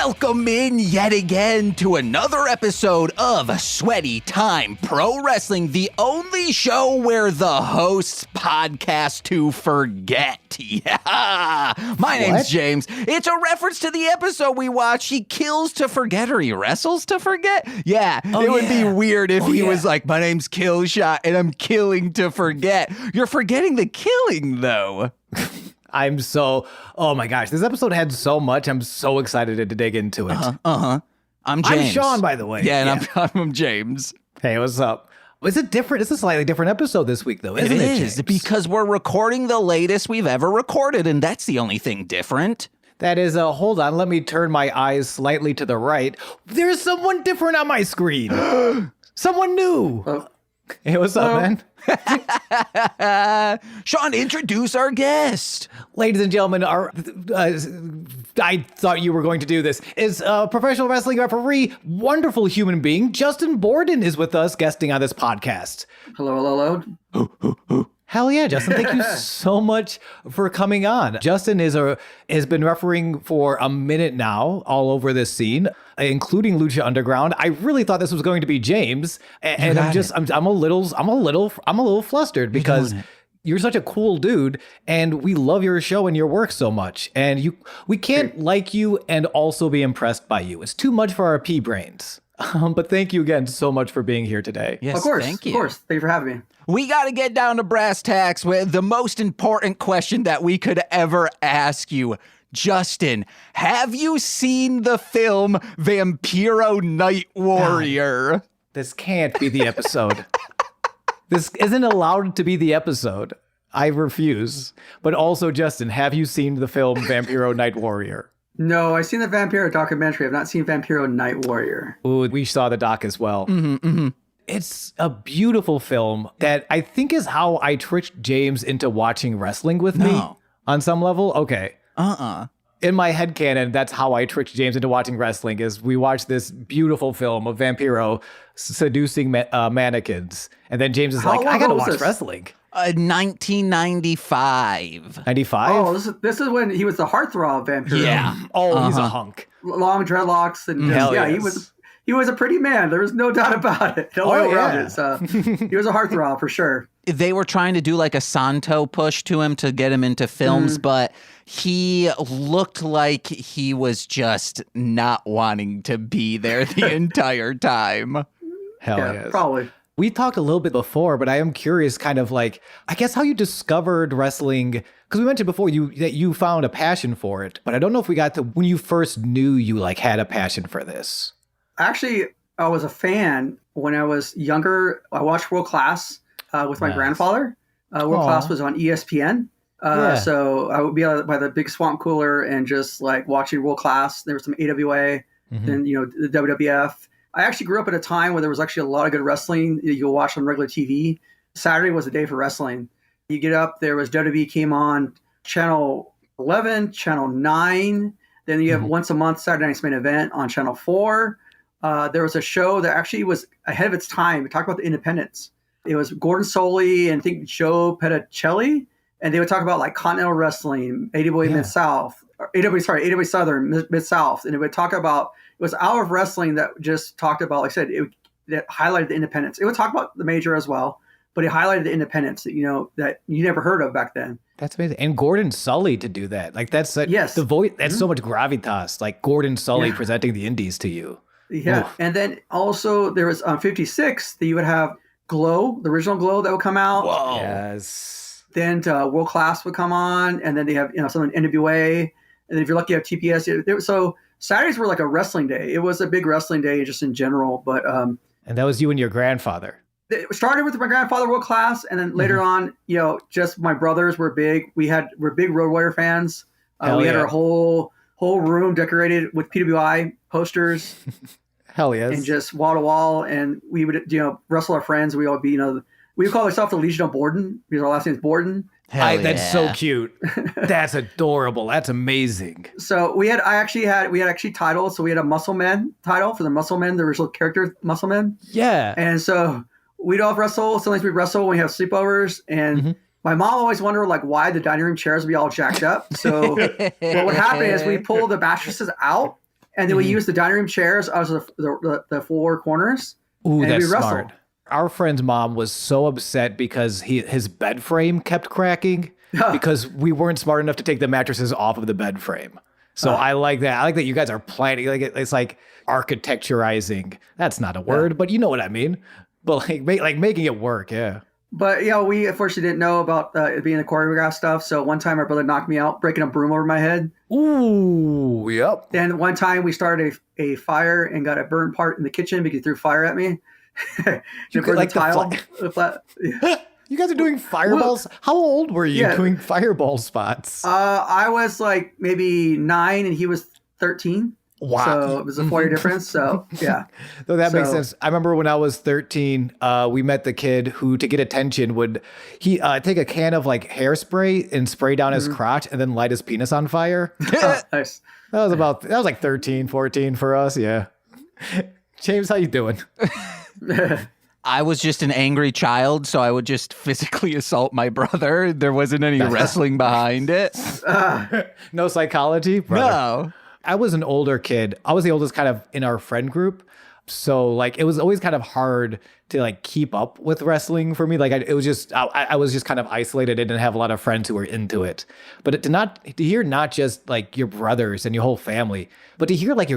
Welcome in yet again to another episode of Sweaty Time Pro Wrestling, the only show where the hosts podcast to forget. Yeah, my name's James. It's a reference to the episode we watched. He kills to forget or he wrestles to forget. Yeah, it would be weird if he was like, my name's Killshot and I'm killing to forget. You're forgetting the killing though. Oh my gosh, this episode had so much. I'm so excited to dig into it. I'm James. I'm Sean, by the way. Yeah, and I'm James. Hey, what's up? Is it different? It's a slightly different episode this week, though, isn't it? It is, because we're recording the latest we've ever recorded, and that's the only thing different. That is, hold on, let me turn my eyes slightly to the right. There's someone different on my screen. Someone new. Hey, what's up, man? Sean, introduce our guest. Ladies and gentlemen, I thought you were going to do this, is a professional wrestling referee, wonderful human being, Justin Borden is with us guesting on this podcast. Hello. Hell yeah, Justin. Thank you so much for coming on. Justin has been refereeing for a minute now all over this scene, including Lucha Underground. I really thought this was going to be James, and I'm a little flustered because you're such a cool dude, and we love your show and your work so much. And we can't like you and also be impressed by you. It's too much for our pea brains. But thank you again so much for being here today. Yes, of course. Thank you. Of course. Thank you for having me. We got to get down to brass tacks with the most important question that we could ever ask you. Justin, have you seen the film Vampiro Night Warrior? God, this can't be the episode. This isn't allowed to be the episode. I refuse. But also, Justin, have you seen the film Vampiro Night Warrior? No, I've seen the Vampiro documentary. I've not seen Vampiro Night Warrior. Ooh, we saw the doc as well. It's a beautiful film that I think is how I tricked James into watching wrestling with me on some level. Okay. In my headcanon, that's how I tricked James into watching wrestling, is we watched this beautiful film of Vampiro seducing mannequins. And then James is like, I gotta watch wrestling. 1995. 95? Oh, this is when he was the heartthrob Vampiro. Yeah. Oh, he's a hunk. Long dreadlocks and he was a pretty man. There was no doubt about it. No way around it. So he was a heartthrob for sure. They were trying to do like a Santo push to him to get him into films, but he looked like he was just not wanting to be there the entire time. Hell yes. Probably. We talked a little bit before, but I am curious kind of like, I guess how you discovered wrestling, because we mentioned before that you found a passion for it, but I don't know if we got to when you first knew you like had a passion for this. Actually, I was a fan when I was younger. I watched World Class with my grandfather. World Class was on ESPN. So I would be by the big swamp cooler and just like watching World Class. There was some AWA, then, the WWF. I actually grew up at a time where there was actually a lot of good wrestling you'll watch on regular TV. Saturday was the day for wrestling. You get up, there was WWE came on Channel 11, Channel 9. Then you have once a month Saturday Night's Main Event on Channel 4. There was a show that actually was ahead of its time. We talked about the independents. It was Gordon Soley and I think Joe Petticelli. And they would talk about like Continental Wrestling, AWA Mid-South, AWA Southern, Mid-South. And it would talk about, it was an hour of wrestling that just talked about, like I said, that highlighted the independents. It would talk about the major as well, but it highlighted the independents that, that you never heard of back then. That's amazing. And Gordon Sully to do that. Like that's the voice. That's so much gravitas. Like Gordon Sully presenting the indies to you. Yeah. Oof. And then also there was on 56 that you would have Glow, the original Glow that would come out. Whoa. Yes. Then World Class would come on, and then they have some NWA, and then if you're lucky, you have TPS. So Saturdays were like a wrestling day. It was a big wrestling day just in general. But and that was you and your grandfather. It started with my grandfather, World Class, and then later on, just my brothers were big. We're big Road Warrior fans. We had our whole room decorated with PWI posters. Hell yes. And just wall to wall, and we would wrestle our friends. We all be we would call ourselves the Legion of Borden because our last name is Borden. That's so cute. That's adorable. That's amazing. So we had actually titles. So we had a Muscle Man title for the Muscle Men, the original character Muscle Men. Yeah. And so we'd all wrestle. Sometimes we'd wrestle when we have sleepovers. And my mom always wondered why the dining room chairs would be all jacked up. So what would happen is we pull the mattresses out And then we used the dining room chairs as the four corners. Ooh, and that's we wrestled. smart. Our friend's mom was so upset because his bed frame kept cracking because we weren't smart enough to take the mattresses off of the bed frame. So I like that. I like that you guys are planning. Like it's like architecturizing. That's not a word, but you know what I mean. But like making it work, yeah. But we unfortunately didn't know about it being the choreographed stuff. So one time my brother knocked me out, breaking a broom over my head. Ooh, yep. Then one time we started a fire and got a burnt part in the kitchen because he threw fire at me. You could like You guys are doing fireballs. How old were you doing fireball spots? I was like maybe 9 and he was 13. Wow. So it was a 4-year difference. So yeah. So that makes sense. I remember when I was 13, we met the kid who, to get attention, would take a can of like hairspray and spray down his crotch and then light his penis on fire. Nice. That was like 13, 14 for us. Yeah. James, how you doing? I was just an angry child, so I would just physically assault my brother. There wasn't any wrestling behind it. No psychology? Brother. No. I was an older kid. I was the oldest kind of in our friend group. So like it was always kind of hard to like keep up with wrestling for me. Like I was just kind of isolated. I didn't have a lot of friends who were into it. But to hear not just like your brothers and your whole family, but to hear like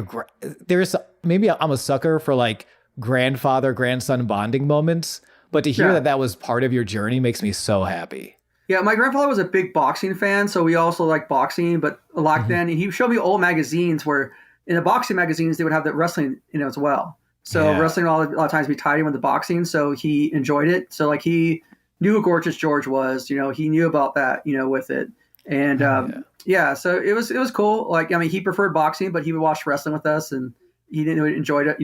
maybe I'm a sucker for like grandfather grandson bonding moments. But to hear that was part of your journey makes me so happy. Yeah, my grandfather was a big boxing fan, so we also liked boxing. But back then, he showed me old magazines where in the boxing magazines, they would have the wrestling in it as well. So wrestling a lot of times be tied in with the boxing, so he enjoyed it. So like he knew who Gorgeous George was, he knew about that, with it. And so it was cool. Like, I mean, he preferred boxing, but he would watch wrestling with us and he enjoyed it,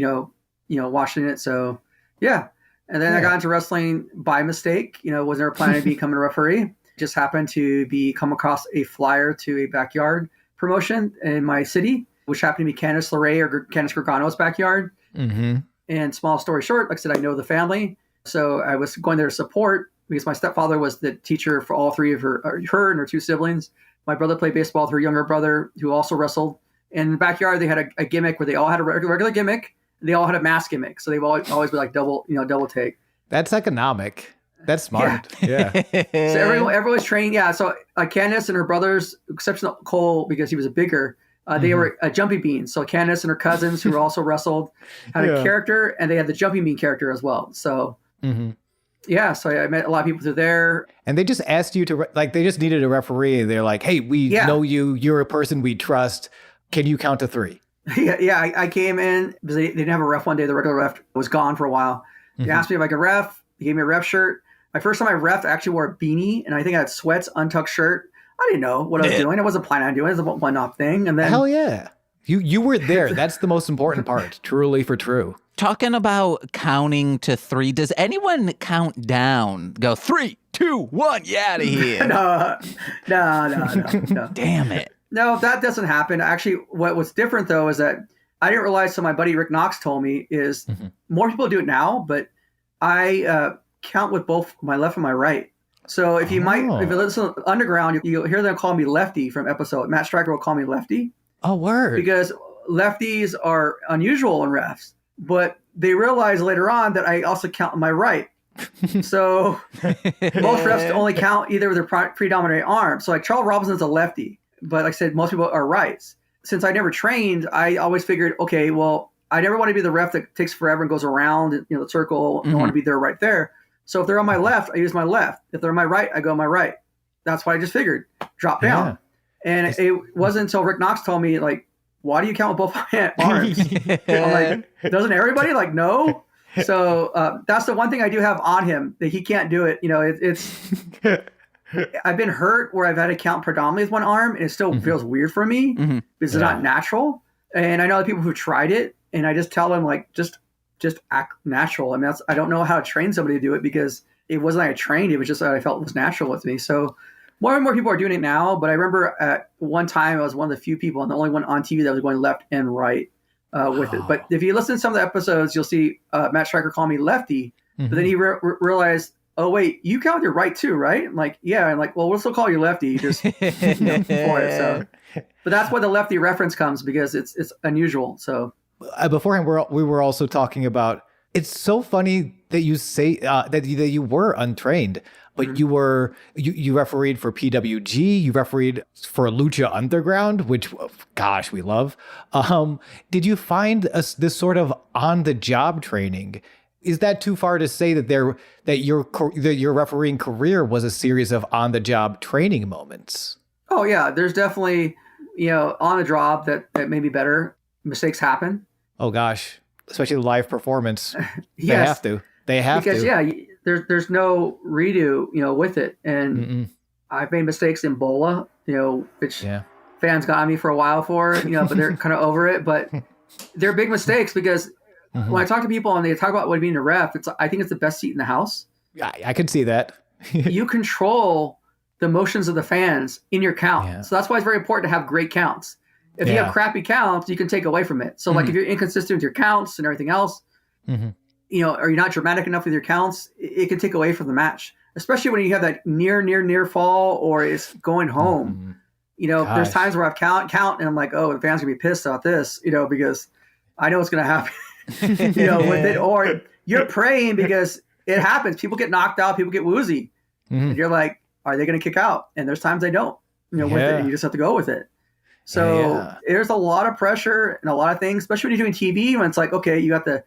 watching it. So yeah. And then I got into wrestling by mistake, was never planning to become a referee. Just happened to come across a flyer to a backyard promotion in my city, which happened to be Candice LeRae or Candice Gargano's backyard. Mm-hmm. And small story short, like I said, I know the family. So I was going there to support because my stepfather was the teacher for all three of her and her two siblings. My brother played baseball with her younger brother who also wrestled. And in the backyard, they had a gimmick where they all had a regular gimmick. They all had a mask gimmick, so they've always been like double take. That's economic. That's smart. Yeah. So everyone's trained. Yeah. So Candace and her brothers, exception of Cole because he was a bigger, they were jumping beans. So Candace and her cousins who also wrestled had a character, and they had the jumping bean character as well. So so I met a lot of people through there. And they just asked you to they just needed a referee, and they're like, "Hey, we know you. You're a person we trust. Can you count to 3?" I came in because they didn't have a ref one day. The regular ref was gone for a while. They asked me if I could ref. They gave me a ref shirt. My first time I ref, I actually wore a beanie, and I think I had sweats, untucked shirt. I didn't know what I was doing. I wasn't planning on doing it. It was a one-off thing. And then hell yeah. You were there. That's the most important part. Truly for true. Talking about counting to 3, does anyone count down? Go 3, 2, 1, you out of here. No. Damn it. No, that doesn't happen. Actually, what's different, though, is that I didn't realize, so my buddy Rick Knox told me, is more people do it now, but I count with both my left and my right. So if you listen to Underground, you'll hear them call me Lefty from episode. Matt Stryker will call me Lefty. Oh, word. Because lefties are unusual in refs, but they realize later on that I also count my right. So most refs only count either with their predominant arm. So like Charles Robinson's a lefty. But like I said, most people are rights. Since I never trained, I always figured, okay, well, I never want to be the ref that takes forever and goes around, the circle. I want to be there right there. So if they're on my left, I use my left. If they're on my right, I go my right. That's what I just figured. Drop down. And it wasn't until Rick Knox told me, like, why do you count with both arms? I'm like, doesn't everybody? Like, no. So that's the one thing I do have on him, that he can't do it. It's I've been hurt where I've had to count predominantly with one arm, and it still feels weird for me because it's not natural. And I know the people who tried it, and I just tell them, like, just act natural. I mean, I don't know how to train somebody to do it because it wasn't like I trained. It was just that I felt it was natural with me. So more and more people are doing it now. But I remember at one time I was one of the few people and the only one on TV that was going left and right with it. But if you listen to some of the episodes, you'll see Matt Stryker call me Lefty. But then he realized, oh, wait, you count with your right too, right? I'm like, yeah. I'm like, well, we'll still call you Lefty just for it. So But that's why the lefty reference comes, because it's unusual. So beforehand, we were also talking about, it's so funny that you say that you were untrained, but you refereed for PWG, you refereed for Lucha Underground, which, gosh, we love. Did you find this sort of on-the-job training? Is that too far to say that your refereeing career was a series of on-the-job training moments? Oh yeah, there's definitely on the job that may be better. Mistakes happen. Oh gosh, especially live performance. Yes. They have because, to. Yeah, there's no redo, with it. And I've made mistakes in Bola, which fans got on me for a while for, but they're kind of over it. But they're big mistakes because when I talk to people and they talk about what being a ref, I think it's the best seat in the house. I can see that. You control the motions of the fans in your count. Yeah. So that's why it's very important to have great counts. If you have crappy counts, you can take away from it. So like if you're inconsistent with your counts and everything else, or you're not dramatic enough with your counts, it can take away from the match, especially when you have that near fall or it's going home. There's times where I've count and I'm like, oh, the fans gonna be pissed about this, because I know what's gonna happen, with it. Or you're praying because it happens. People get knocked out, people get woozy, and you're like, are they gonna kick out? And there's times they don't, with it, and you just have to go with it. So there's a lot of pressure and a lot of things, especially when you're doing TV, when it's like, okay, you have to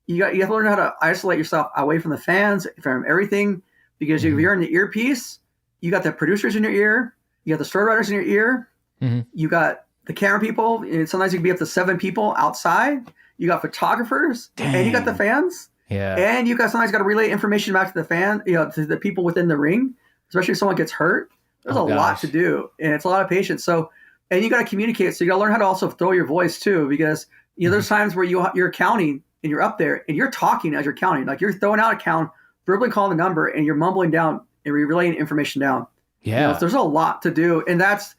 learn how to isolate yourself away from the fans, from everything, because if you're in the earpiece, you got the producers in your ear, you got the story writers in your ear, you got the camera people, and sometimes you can be up to 7 people outside, you got photographers, and you got the fans, and you got sometimes got to relay information back to the fan, to the people within the ring, especially if someone gets hurt. There's a lot to do, and it's a lot of patience. So. And you got to communicate. So you got to learn how to also throw your voice too, because there's times where you're counting and you're up there and you're talking as you're counting. Like you're throwing out a count, verbally calling the number, and you're mumbling down and you're relaying information down. Yeah. So there's a lot to do. And that's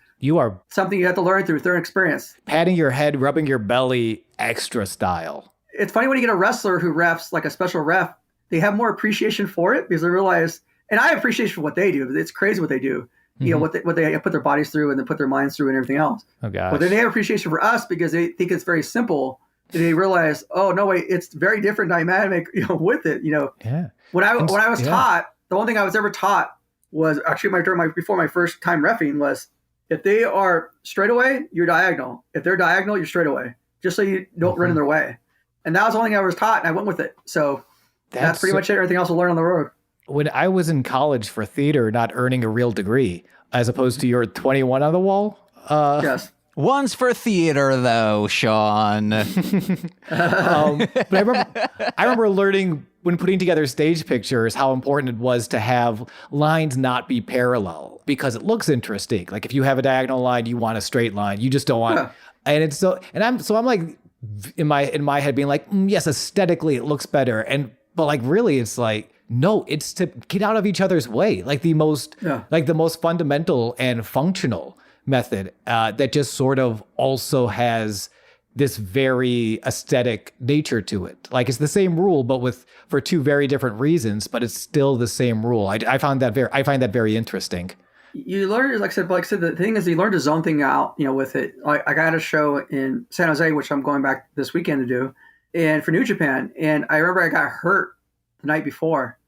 something you have to learn through experience. Patting your head, rubbing your belly, extra style. It's funny when you get a wrestler who refs like a special ref, they have more appreciation for it because they realize, and I have appreciation for what they do. It's crazy what they do. What they put their bodies through and then put their minds through and everything else. Oh gosh. But then they have appreciation for us because they think it's very simple. And they realize, oh no, wait, it's very different dynamic, with it. Yeah. When I was taught, the only thing I was ever taught was actually before my first time reffing was, if they are straight away, you're diagonal. If they're diagonal, you're straight away. Just so you don't run in their way. And that was the only thing I was taught, and I went with it. So that's pretty much it. Everything else we'll learn on the road. When I was in college for theater, not earning a real degree, as opposed to your 21 on the wall. Yes. One's for theater, though, Sean. But I remember learning when putting together stage pictures how important it was to have lines not be parallel because it looks interesting. Like if you have a diagonal line, you want a straight line. You just don't want. And it's I'm like in my head being like, yes, aesthetically it looks better, but like really it's like. No, it's to get out of each other's way, like the most fundamental and functional method that just sort of also has this very aesthetic nature to it. Like it's the same rule, but for 2 very different reasons, but it's still the same rule. I find that very interesting. You learn, like I said, the thing is you learn to zone thing out, with it. I got a show in San Jose, which I'm going back this weekend to do, and for New Japan, and I remember I got hurt the night before.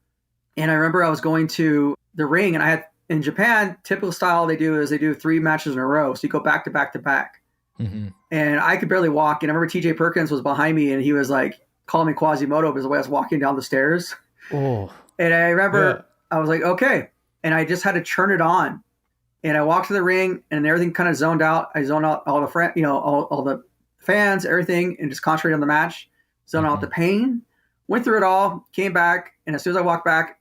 And I remember I was going to the ring, and I had, in Japan, typical style they do 3 matches in a row. So you go back to back to back. And I could barely walk. And I remember TJ Perkins was behind me, and he was like calling me Quasimodo because the way I was walking down the stairs. Oh. And I remember I was like, okay. And I just had to turn it on. And I walked to the ring, and everything kind of zoned out. I zoned out all the all the fans, everything, and just concentrated on the match. Zoned out the pain. Went through it all, came back, and as soon as I walked back,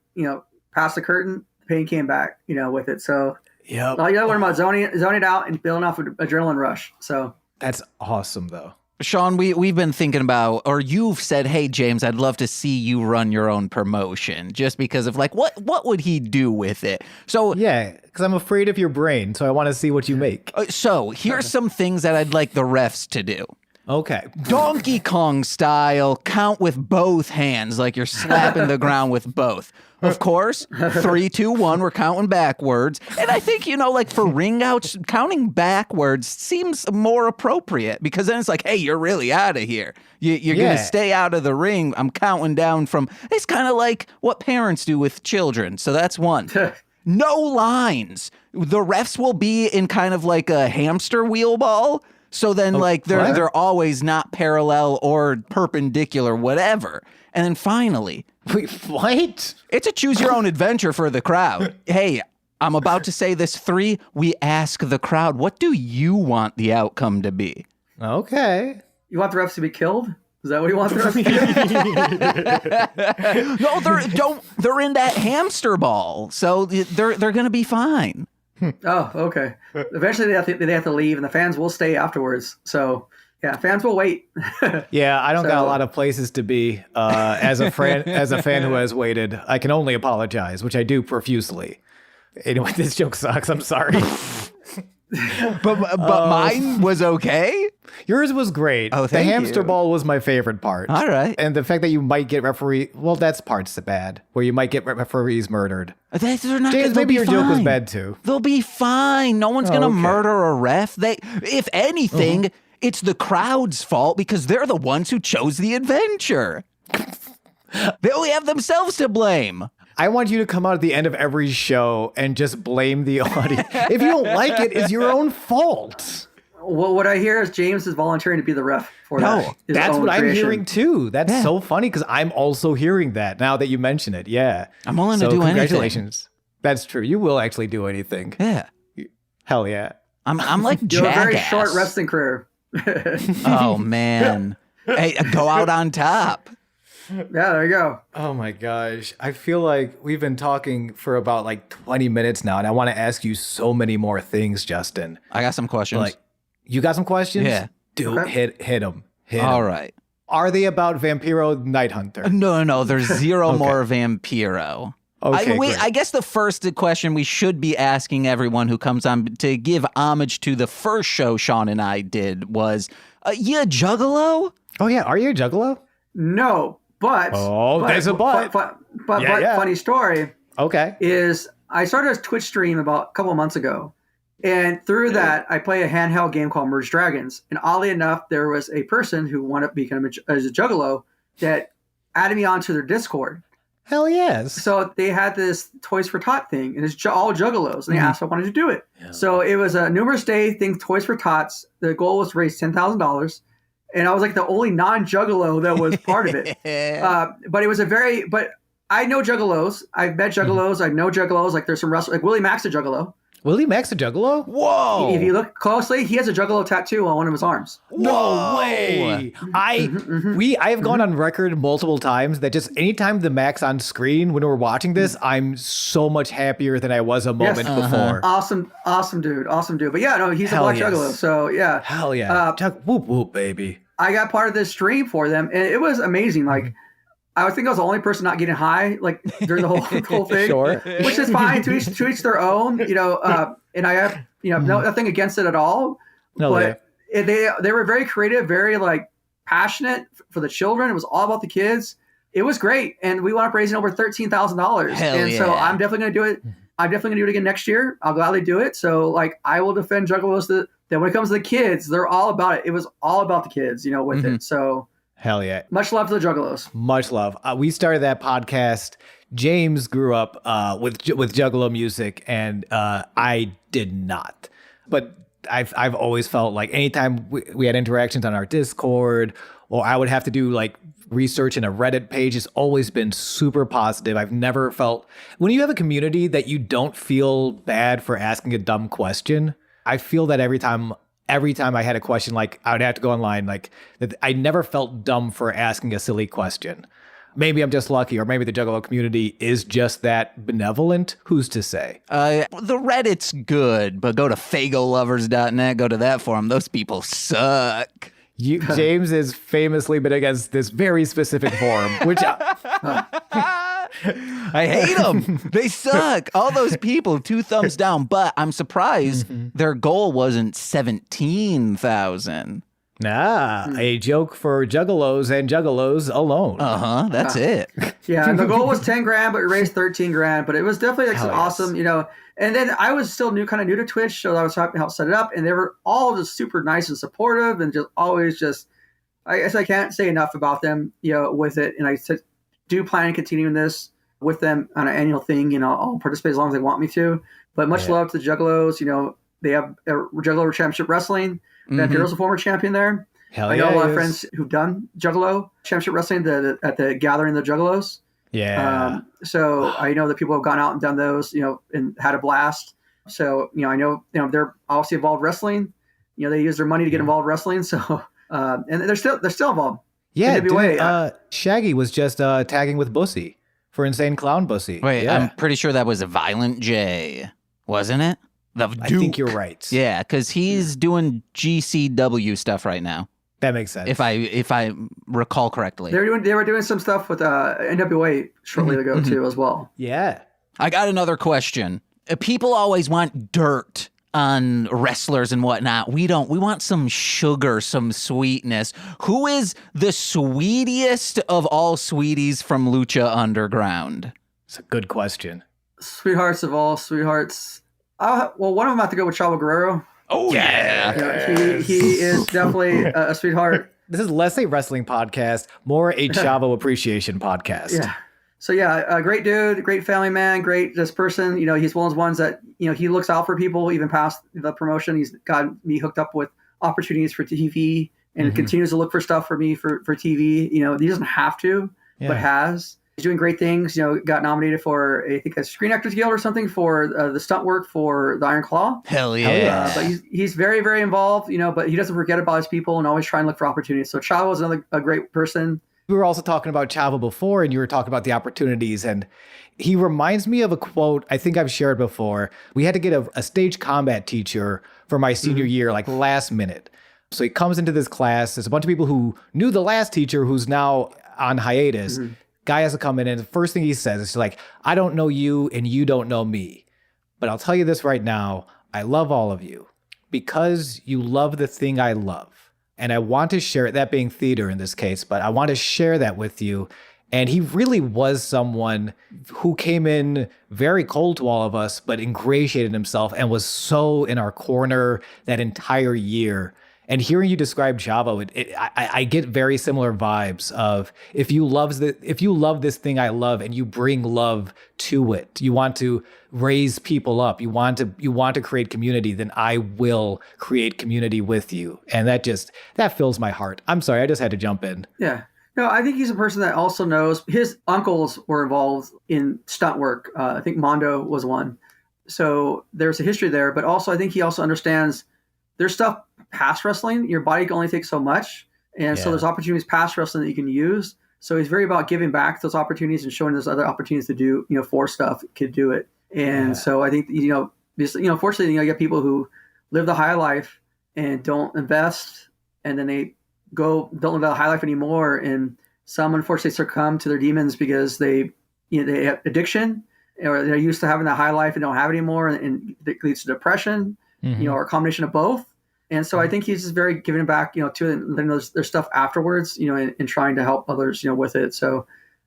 past the curtain, the pain came back, with it. So all you gotta learn about zoning it out and building off an adrenaline rush. So that's awesome though. Sean, we've been thinking about, or you've said, hey, James, I'd love to see you run your own promotion just because of like, what would he do with it? So yeah, because I'm afraid of your brain. So I want to see what you make. So here's some things that I'd like the refs to do. Okay. Donkey Kong style, count with both hands, like you're slapping the ground with both. Of course, 3, 2, 1, we're counting backwards. And I think, like for ring outs, counting backwards seems more appropriate because then it's like, hey, you're really out of here. You're going to stay out of the ring. I'm counting down from, it's kind of like what parents do with children. So that's 1. No lines. The refs will be in kind of like a hamster wheel ball. So then, they're always not parallel or perpendicular, whatever. And then finally... Wait, what? It's a choose-your-own-adventure for the crowd. Hey, I'm about to say this 3. We ask the crowd, what do you want the outcome to be? Okay. You want the refs to be killed? Is that what you want the refs to be? No, they're in that hamster ball, so they're going to be fine. Oh, okay. Eventually they have to leave, and the fans will stay afterwards. So, yeah, fans will wait. Yeah, I don't got a lot of places to be. As a fan who has waited, I can only apologize, which I do profusely. Anyway, this joke sucks. I'm sorry. But mine was okay. Yours was great. Oh, thank The hamster you. ball was my favorite part. All right. And the fact that you might get that's part's bad, where you might get referees murdered. They're not. James, maybe your joke was bad too. They'll be fine. No one's gonna murder a ref. If anything, it's the crowd's fault because they're the ones who chose the adventure. They only have themselves to blame. I want you to come out at the end of every show and just blame the audience. If you don't like it, it's your own fault. Well, what I hear is James is volunteering to be the ref for that. That's what I'm hearing too. That's so funny because I'm also hearing that now that you mention it. Yeah. I'm willing to do congratulations. anything. That's true. You will actually do anything. Yeah. Hell yeah. I'm like you have a very Jackass. short wrestling career. Oh, man. Hey, go out on top. Yeah, there you go. Oh my gosh. I feel like we've been talking for about like 20 minutes now, and I want to ask you so many more things, Justin. I got some questions. You got some questions? Yeah. Dude, Okay. hit them. All right. Are they about Vampiro Night Hunter? No. There's zero more Vampiro. Okay, great. I guess the first question we should be asking everyone who comes on to give homage to the first show Sean and I did was, you a juggalo? Oh yeah, are you a juggalo? No, but there's a but. Funny story. Okay. Is I started a Twitch stream about a couple of months ago, and through that I play a handheld game called Merge Dragons. And oddly enough, there was a person who wanted to become as a juggalo that added me onto their Discord. Hell yes. So they had this Toys for Tot thing, and it's all juggalos, and they asked if I wanted to do it. Yeah. So it was a numerous day thing, Toys for Tots. The goal was to raise $10,000, and I was like the only non-juggalo that was part of it. But it was but I know juggalos. I've met juggalos. I know juggalos. Like there's some wrestlers, like Willie Mack's a juggalo. Willie Mack's a juggalo? Whoa! If you look closely, he has a juggalo tattoo on one of his arms. No way! I have gone on record multiple times that just anytime the Mac's on screen when we're watching this, I'm so much happier than I was a moment before. Awesome dude. But yeah, no, he's a black juggalo. So yeah. Hell yeah. Whoop whoop, baby. I got part of this stream for them, and it was amazing. Like, I think I was the only person not getting high, like during the whole thing. Sure. Which is fine. To each their own, and I have, nothing against it at all. But they were very creative, very like passionate for the children. It was all about the kids. It was great. And we wound up raising over $13,000. And so I'm definitely going to do it. I'm definitely going to do it again next year. I'll gladly do it. So like, I will defend juggalos that when it comes to the kids, they're all about it. It was all about the kids, with it. So hell yeah. Much love to the juggalos. Much love. We started that podcast. James grew up with juggalo music, and I did not. But I've always felt like anytime we had interactions on our Discord, or I would have to do like research in a Reddit page, it's always been super positive. I've never felt, when you have a community that you don't feel bad for asking a dumb question, I feel that every time I had a question, like I would have to go online, like that I never felt dumb for asking a silly question. Maybe I'm just lucky, or maybe the Juggalo community is just that benevolent. Who's to say? The Reddit's good, but go to fagolovers.net, go to that forum. Those people suck. James has famously been against this very specific forum, which I hate them. They suck. All those people, 2 thumbs down. But I'm surprised their goal wasn't 17,000. A joke for juggalos and juggalos alone. That's it. Yeah, and the goal was 10 grand, but we raised 13 grand. But it was definitely like awesome, And then I was still kind of new to Twitch, so I was happy to help set it up. And they were all just super nice and supportive, and just always I guess I can't say enough about them, with it. And I do plan on continuing this with them on an annual thing. I'll participate as long as they want me to. But much love to the Juggalos. They have Juggalo Championship Wrestling. That Daryl's a former champion there. I know a lot of friends who've done Juggalo Championship Wrestling at the gathering of the Juggalos. Yeah. So I know that people have gone out and done those, and had a blast. So, I know, they're obviously involved wrestling. They use their money to get involved wrestling. So, and they're still involved. Yeah. Dude, Shaggy was just tagging with Bussy for Insane Clown Bussy. Wait, I'm pretty sure that was a Violent J, wasn't it? The Duke. I think you're right. Yeah, because he's doing GCW stuff right now. That makes sense. If I recall correctly. They were doing some stuff with NWA shortly ago too as well. Yeah. I got another question. People always want dirt on wrestlers and whatnot. We don't. We want some sugar, some sweetness. Who is the sweetest of all sweeties from Lucha Underground? It's a good question. Sweethearts of all sweethearts. Well, one of them I have to go with Chavo Guerrero. Oh, yeah. He is definitely a sweetheart. This is less a wrestling podcast, more a Chavo appreciation podcast. Yeah. So, a great dude, great family man, great this person. He's one of those ones that, he looks out for people even past the promotion. He's got me hooked up with opportunities for TV and continues to look for stuff for me for TV. He doesn't have to, but has. He's doing great things. Got nominated for, I think, a Screen Actors Guild or something for the stunt work for the Iron Claw. Hell yeah. But he's very, very involved, but he doesn't forget about his people and always try and look for opportunities. So Chavo is a great person. We were also talking about Chavo before, and you were talking about the opportunities. And he reminds me of a quote I think I've shared before. We had to get a stage combat teacher for my senior year, like last minute. So he comes into this class. There's a bunch of people who knew the last teacher who's now on hiatus. Guy has to come in, and the first thing he says is like, I don't know you and you don't know me. But I'll tell you this right now. I love all of you because you love the thing I love. And I want to share it, that being theater in this case, but I want to share that with you. And he really was someone who came in very cold to all of us, but ingratiated himself and was so in our corner that entire year. And hearing you describe Chavo, I get very similar vibes of if you love this thing I love and you bring love to it, you want to raise people up, you want to create community, then I will create community with you. And that fills my heart. I'm sorry, I just had to jump in. Yeah. No, I think he's a person that also knows his uncles were involved in stunt work. I think Mondo was one. So there's a history there, but also I think he also understands there's stuff past wrestling. Your body can only take so much. And so there's opportunities past wrestling that you can use. So he's very about giving back those opportunities and showing there's other opportunities to do, for stuff, could do it. And so I think, fortunately, you get people who live the high life and don't invest, and then they don't live the high life anymore. And some unfortunately succumb to their demons because they have addiction, or they're used to having that high life and don't have it anymore. And it leads to depression, or a combination of both. And so I think he's just very giving back, to then there's stuff afterwards, and trying to help others, with it. So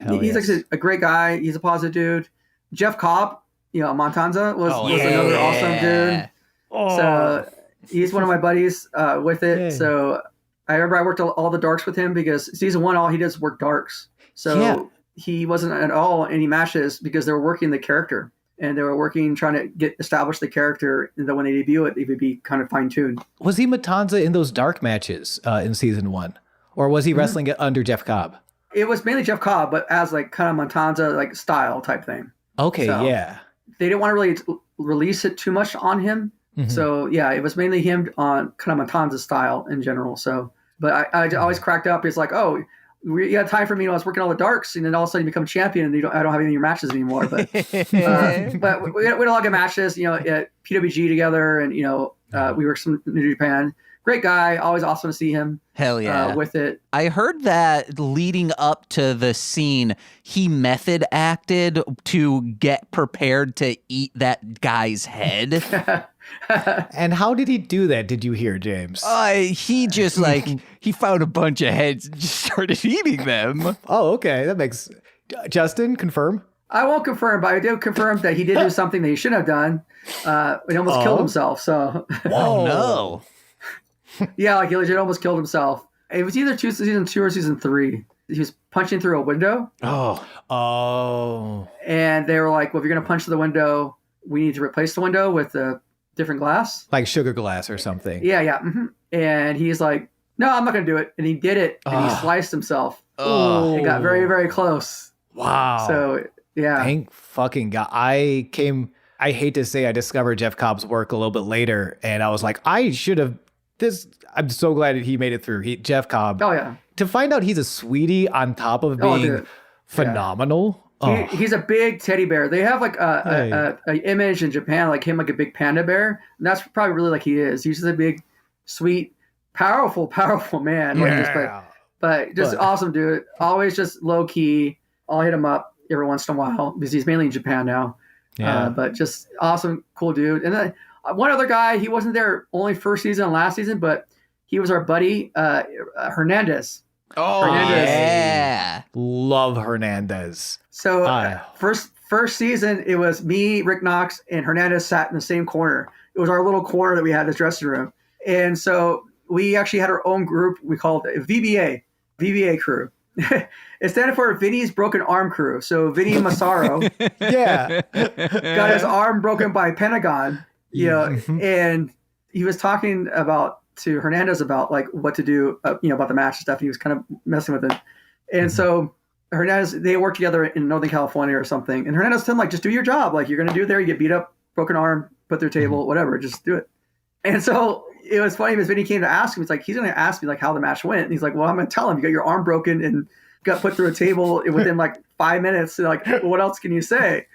he's like a great guy. He's a positive dude. Jeff Cobb, Matanza was another awesome dude. So he's one of my buddies with it. Yeah. So I remember I worked all the darks with him because season 1, all he did is work darks. So he wasn't at all any matches because they were working the character. And they were working, trying to establish the character, and then when they debut it, would be kind of fine-tuned. Was he Matanza in those dark matches in season 1? Or was he wrestling it under Jeff Cobb? It was mainly Jeff Cobb, but as like kind of Matanza like style type thing. Okay, so they didn't want to really release it too much on him. So it was mainly him on kind of Matanza style in general. So, but I always cracked up. It's like, oh, you had time for me when I was working all the darks, and then all of a sudden you become champion, and I don't have any of your matches anymore. But but we had a lot of good matches, at PWG together, and we were some New Japan. great guy. Always awesome to see him. Hell yeah. With it. I heard that leading up to the scene, he method acted to get prepared to eat that guy's head. And how did he do that? Did you hear, James? He just he found a bunch of heads and just started eating them. Oh, okay. That makes... Justin, confirm? I won't confirm, but I do confirm that he did do something that he shouldn't have done. He almost killed himself. So, oh no. Yeah, like he legit almost killed himself. It was either season 2 or season 3. He was punching through a window. Oh. And they were like, well, if you're going to punch through the window, we need to replace the window with a different glass. Like sugar glass or something. Yeah. Mm-hmm. And he's like, no, I'm not going to do it. And he did it. And he sliced himself. It got very, very close. Wow. So, yeah. Thank fucking God. I hate to say I discovered Jeff Cobb's work a little bit later. And I was like, I should have... I'm so glad that he made it through. Jeff Cobb. Oh, yeah. To find out he's a sweetie on top of being phenomenal. Yeah. He's a big teddy bear. They have like a image in Japan, like him, like a big panda bear. And that's probably really like he is. He's just a big, sweet, powerful man. Yeah. But just awesome dude. Always just low key. I'll hit him up every once in a while because he's mainly in Japan now. Yeah. But just awesome, cool dude. And then one other guy, he wasn't there only first season and last season, but he was our buddy, Hernandez. Oh, Hernandez. Yeah. Love Hernandez. So first season, it was me, Rick Knox, and Hernandez sat in the same corner. It was our little corner that we had in this dressing room. And so we actually had our own group. We called it VBA crew. It stands for Vinny's Broken Arm Crew. So Vinny Massaro got his arm broken by Pentagon. And he was talking to Hernandez about like what to do, about the match and stuff. And he was kind of messing with it. And so Hernandez, they worked together in Northern California or something. And Hernandez told him, like, just do your job. Like, you're going to do it there. You get beat up, broken arm, put their table, whatever. Just do it. And so it was funny because Vinny came to ask him. He's like, he's going to ask me like how the match went. And he's like, well, I'm going to tell him you got your arm broken and got put through a table within like 5 minutes. And like, what else can you say?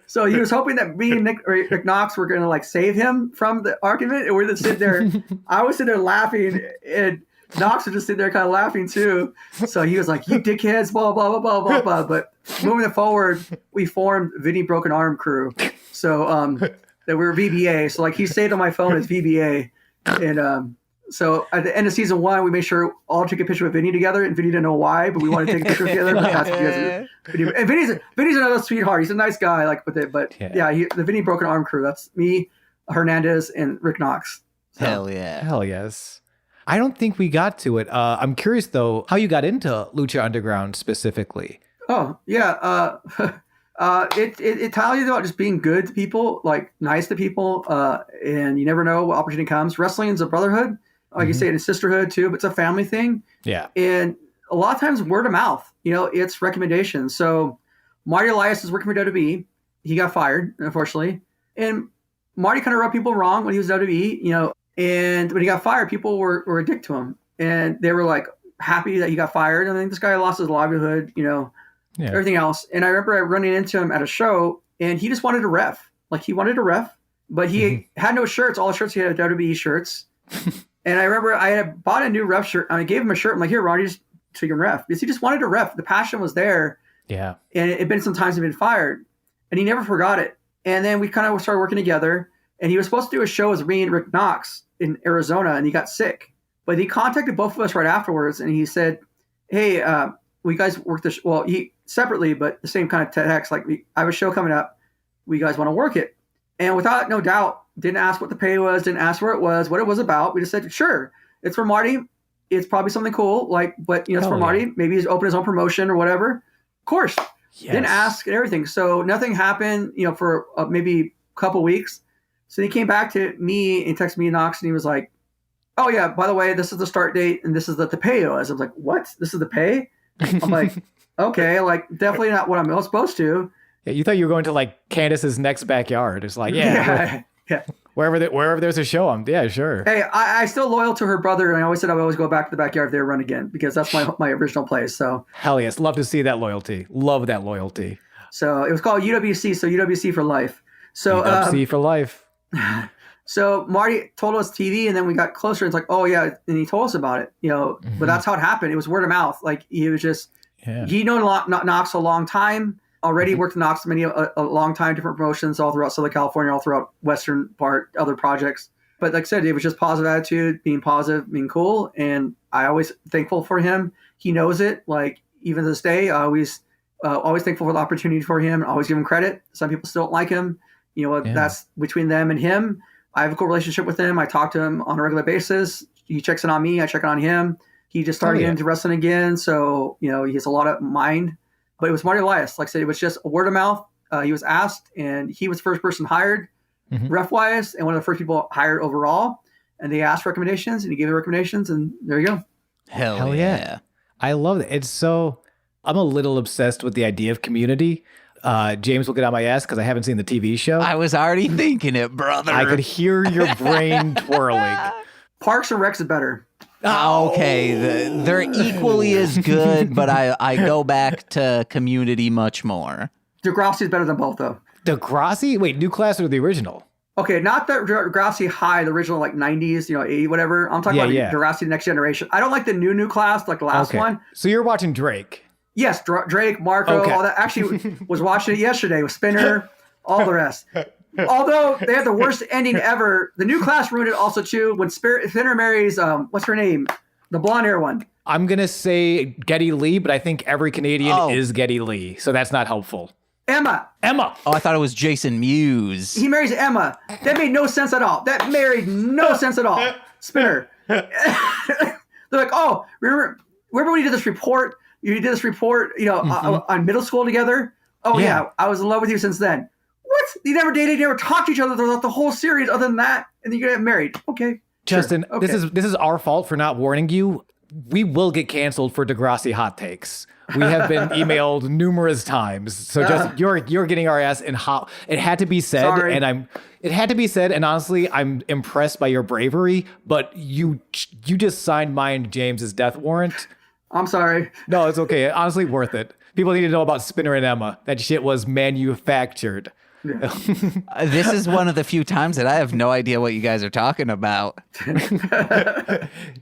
So he was hoping that me and Rick Knox were going to like save him from the argument. And we're going to sit there. I was sitting there laughing, and Knox was just sitting there kind of laughing too. So he was like, you dickheads, blah, blah, blah, blah, blah, blah. But moving forward, we formed Vinny Broken Arm Crew. So that we were VBA. So like he saved on my phone as VBA. And so at the end of season 1, we made sure all took a picture with Vinny together, and Vinny didn't know why, but we wanted to take a picture together. And Vinny's another sweetheart. He's a nice guy, like with it. But the Vinny Broken Arm Crew. That's me, Hernandez, and Rick Knox. So. Hell yeah. Hell yes. I don't think we got to it. I'm curious though, how you got into Lucha Underground specifically. Oh yeah. It tells you about just being good to people, like nice to people, and you never know what opportunity comes. Wrestling is a brotherhood. Like you say, it's a sisterhood too, but it's a family thing. Yeah. And a lot of times word of mouth, it's recommendations. So Marty Elias is working for WWE. He got fired, unfortunately. And Marty kind of rubbed people wrong when he was WWE, and when he got fired, people were a dick to him. And they were like happy that he got fired. I think this guy lost his livelihood, everything else. And I remember running into him at a show, and he just wanted to ref. Like he wanted to ref, but he had no shirts. All the shirts he had WWE shirts. And I remember I had bought a new ref shirt, and I gave him a shirt. I'm like, here, Ronnie, just so you can ref. Because he just wanted to ref. The passion was there. Yeah. And it had been some times he'd been fired. And he never forgot it. And then we kind of started working together. And he was supposed to do a show with me and Rick Knox in Arizona, and he got sick. But he contacted both of us right afterwards, and he said, hey, we guys work this. Well, he separately, but the same kind of text. Like, I have a show coming up. We guys want to work it. And without no doubt, didn't ask what the pay was, didn't ask where it was, what it was about. We just said, sure, it's for Marty. It's probably something cool, but it's for Marty. Maybe he's opened his own promotion or whatever. Of course, didn't ask and everything. So nothing happened, for maybe a couple weeks. So he came back to me and texted me and Knox, and he was like, oh yeah, by the way, this is the start date and this is the pay is. I was like, what? This is the pay? I'm like, okay, like definitely not what I'm supposed to. Yeah, you thought you were going to like Candace's next backyard. It's like, yeah. Wherever there's a show, yeah, sure. Hey, I still loyal to her brother, and I always said I would always go back to the backyard if they run again, because that's my original place. So hell yes, love to see that loyalty. Love that loyalty. So it was called UWC, so UWC for life. So UWC for life. So Marty told us TV, and then we got closer. And it's like, oh yeah, and he told us about it. But that's how it happened. It was word of mouth. Like he was just he known Knox a long time. Already worked in Knox many a long time, different promotions all throughout Southern California, all throughout Western part, other projects. But like I said, it was just positive attitude, being positive, being cool, and I always thankful for him. He knows it. Like even to this day, I always thankful for the opportunity for him. Always give him credit. Some people still don't like him. That's between them and him. I have a cool relationship with him. I talk to him on a regular basis. He checks in on me. I check in on him. He just started getting into wrestling again, so he has a lot of mind. But it was Marty Elias. Like I said, it was just a word of mouth. He was asked, and he was the first person hired, ref-wise, and one of the first people hired overall. And they asked recommendations, and he gave the recommendations, and there you go. Hell yeah. I love it. I'm a little obsessed with the idea of community. James will get on my ass because I haven't seen the TV show. I was already thinking it, brother. I could hear your brain twirling. Parks and Recs is better. Okay, they're equally as good, but I go back to Community much more. Degrassi is better than both, though. Degrassi? Wait, new class or the original? Okay, not the Degrassi High, the original 90s, 80, whatever. I'm talking about Degrassi Next Generation. I don't like the new class, like the last one. So you're watching Drake? Yes, Drake, Marco, all that. Actually, was watching it yesterday with Spinner, all the rest. Although they had the worst ending ever. The new class ruined it also, too, when Spinner marries, what's her name? The blonde hair one. I'm going to say Geddy Lee, but I think every Canadian is Geddy Lee, so that's not helpful. Emma. Oh, I thought it was Jason Mewes. He marries Emma. That made no sense at all. That made no sense at all. Spinner. They're like, oh, remember when you did this report? You did this report, on middle school together? Oh, yeah. I was in love with you since then. What? You never dated, you never talked to each other throughout the whole series other than that, and then you're going to get married. Okay. Justin, sure. Okay. This is our fault for not warning you. We will get canceled for Degrassi hot takes. We have been emailed numerous times. So Justin, you're getting our ass in hot. It had to be said, Sorry. It had to be said, and honestly, I'm impressed by your bravery, but you just signed mine James's death warrant. I'm sorry. No, it's okay. Honestly, worth it. People need to know about Spinner and Emma. That shit was manufactured. Yeah. This is one of the few times that I have no idea what you guys are talking about.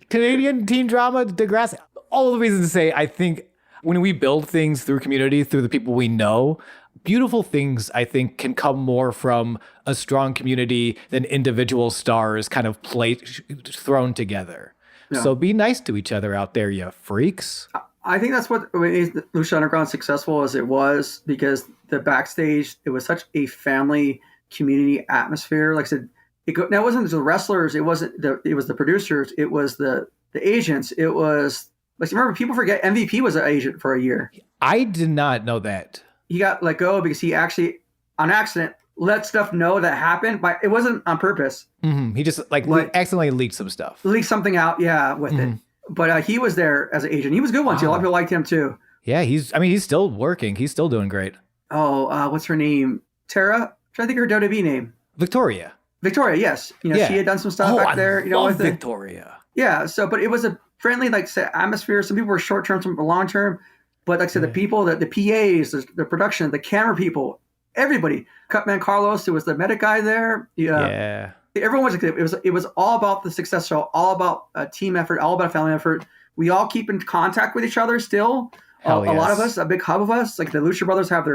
Canadian teen drama, Degrassi. All the reasons to say, I think when we build things through community, through the people we know, beautiful things, I think, can come more from a strong community than individual stars kind of thrown together. Yeah. So be nice to each other out there, you freaks. I think that's what made Lucha Underground successful as it was, because the backstage, it was such a family community atmosphere. Like I said, now it wasn't the wrestlers, it was the producers, it was the agents, it was like, remember, people forget MVP was an agent for a year. I did not know that. He got let go because he actually, on accident, let stuff know that happened, but it wasn't on purpose. Mm-hmm. He just accidentally leaked some stuff. Leaked something out, with it. But he was there as an agent. He was a good one too. A lot of people liked him too. Yeah, he's still working. He's still doing great. Oh, what's her name? Tara? I'm trying to think of her WWE name. Victoria, yes. She had done some stuff back there. Love Victoria. Yeah. So, but it was a friendly, atmosphere. Some people were short term, some were long term. But like I said, the people, the PAs, the production, the camera people, everybody. Cutman Carlos, who was the medic guy there. Yeah. Everyone it was all about the success show, all about a team effort, all about a family effort. We all keep in contact with each other still. A lot of us, a big hub of us, like the Lucha Brothers have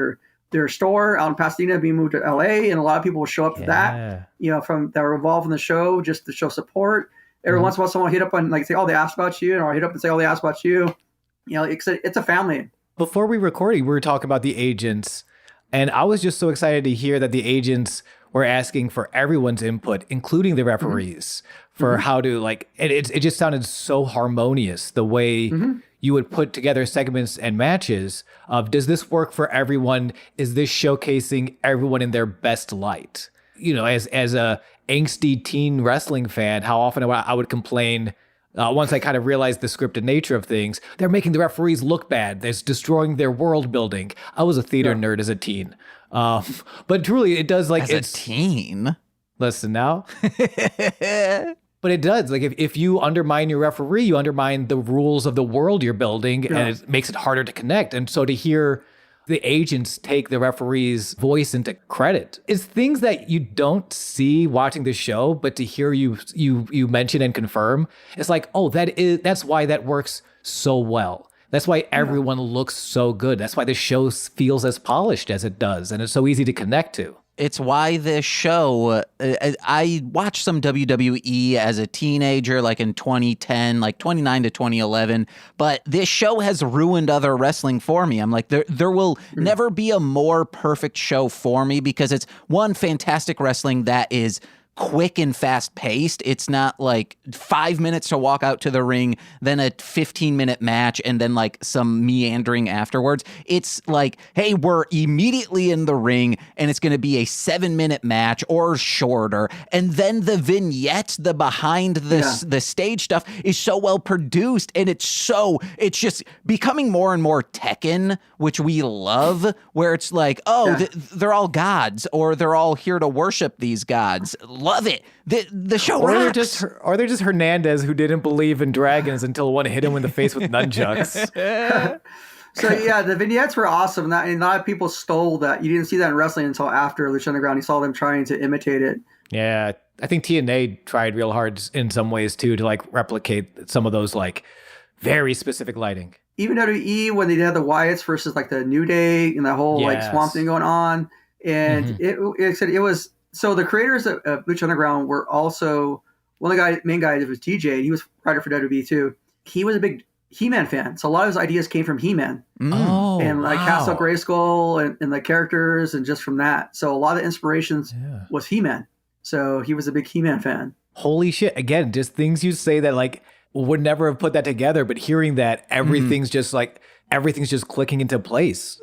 their store out in Pasadena being moved to LA, and a lot of people will show up to that, from that were involved in the show just to show support. Every once in a while someone will hit up and say, oh, they asked about you, or I'll hit up and say, oh, they asked about you. It's a family. Before we recorded, we were talking about the agents, and I was just so excited to hear that the agents were asking for everyone's input, including the referees, for how to it just sounded so harmonious the way you would put together segments and matches of, does this work for everyone? Is this showcasing everyone in their best light? As a angsty teen wrestling fan, how often I would complain once I kind of realized the scripted nature of things, they're making the referees look bad. They're destroying their world building. I was a theater nerd as a teen. But truly, it does as a teen. Listen now. But it does. If you undermine your referee, you undermine the rules of the world you're building, and it makes it harder to connect. And so to hear the agents take the referee's voice into credit. It's things that you don't see watching the show, but to hear you mention and confirm, it's like, oh, that's why that works so well. That's why everyone looks so good. That's why the show feels as polished as it does, and it's so easy to connect to. It's why this show, I watched some WWE as a teenager, like in 2010, like 29 to 2011. But this show has ruined other wrestling for me. I'm like, there will never be a more perfect show for me because it's one, fantastic wrestling that is quick and fast paced. It's not like 5 minutes to walk out to the ring, then a 15-minute match, and then like some meandering afterwards. It's like, hey, we're immediately in the ring and it's going to be a 7-minute match or shorter. And then the vignettes, the behind the stage stuff is so well produced, and it's just becoming more and more Tekken, which we love, where it's like, they're all gods, or they're all here to worship these gods. Love it. The show rocks. Or they're just Hernandez who didn't believe in dragons until one hit him in the face with nunchucks. So yeah, the vignettes were awesome. And a lot of people stole that. You didn't see that in wrestling until after Lucha Underground. You saw them trying to imitate it. Yeah, I think TNA tried real hard in some ways too to like replicate some of those like very specific lighting. Even WWE, when they had the Wyatts versus like the New Day and that whole like swamp thing going on, and it was. So the creators of Lucha Underground were also one of the main guys was TJ, and he was writer for WWE too. He was a big He-Man fan, so a lot of his ideas came from He-Man. And like Castle Grayskull and the characters, and just from that. So a lot of the inspirations was He-Man. So he was a big He-Man fan. Holy shit! Again, just things you say that like would never have put that together, but hearing that everything's just clicking into place.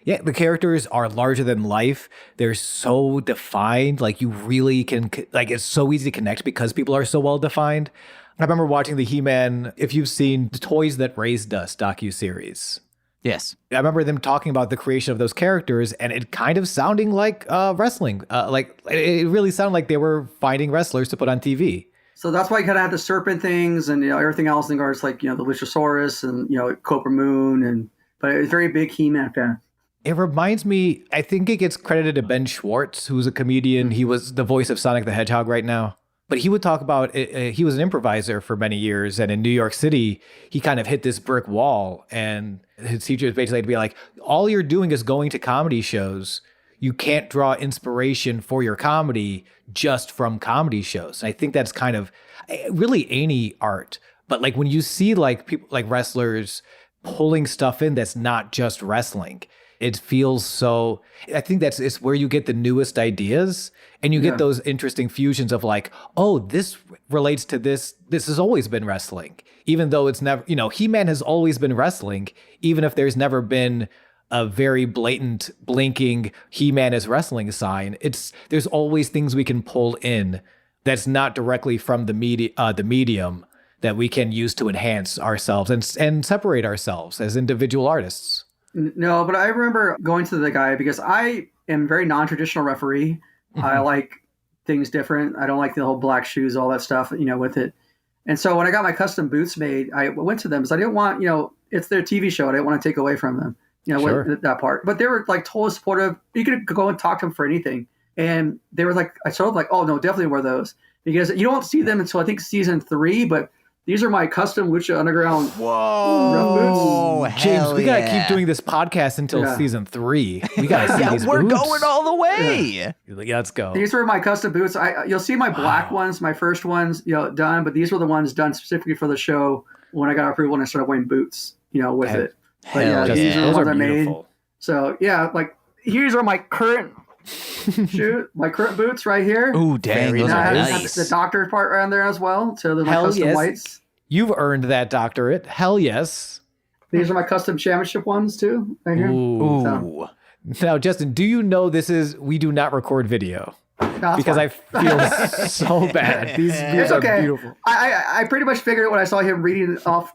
Yeah, the characters are larger than life. They're so defined. Like you really can, like it's so easy to connect because people are so well defined. I remember watching the He-Man, if you've seen the Toys That Raised Us docuseries. Yes. I remember them talking about the creation of those characters and it kind of sounding like wrestling. Like it really sounded like they were finding wrestlers to put on TV. So that's why you kind of have the serpent things and everything else in regards like, the Luchasaurus and, Cobra Moon. But it was very big He-Man fan. It reminds me, I think it gets credited to Ben Schwartz, who's a comedian. He was the voice of Sonic the Hedgehog right now. But he would talk about, he was an improviser for many years. And in New York City, he kind of hit this brick wall. And his teacher was basically to be like, all you're doing is going to comedy shows. You can't draw inspiration for your comedy just from comedy shows. And I think that's kind of really any art. But like when you see like people like wrestlers pulling stuff in that's not just wrestling, it feels so, I think it's where you get the newest ideas and you get those interesting fusions of like, oh, this relates to this. This has always been wrestling, even though it's never, He-Man has always been wrestling, even if there's never been a very blatant blinking He-Man is wrestling sign. There's always things we can pull in that's not directly from the medium that we can use to enhance ourselves and separate ourselves as individual artists. No, but I remember going to the guy because I am very non-traditional referee. I like things different. I don't like the whole black shoes, all that stuff, with it. And so when I got my custom boots made, I went to them because I didn't want, it's their TV show. I didn't want to take away from them, with that part. But they were like totally supportive. You could go and talk to them for anything. And they were like, I sort of like, oh no, definitely wear those because you don't see them until I think season 3, but these are my custom Lucha Underground boots. James, we gotta keep doing this podcast until season 3. We gotta see these we're boots. Going all the way. Yeah, let's go. These were my custom boots. You'll see my black ones, my first ones, done, but these were the ones done specifically for the show when I got approval and I started wearing boots, with it. But these are the ones I made. So like here's are my current my current boots right here. Ooh, dang, those are nice. The doctor part around there as well. So they're my custom whites. You've earned that doctorate. Hell yes. These are my custom championship ones too. Right here. Ooh. So. Now, Justin, do you know we do not record video? No, because fine. I feel so bad. These are beautiful. I pretty much figured it when I saw him reading off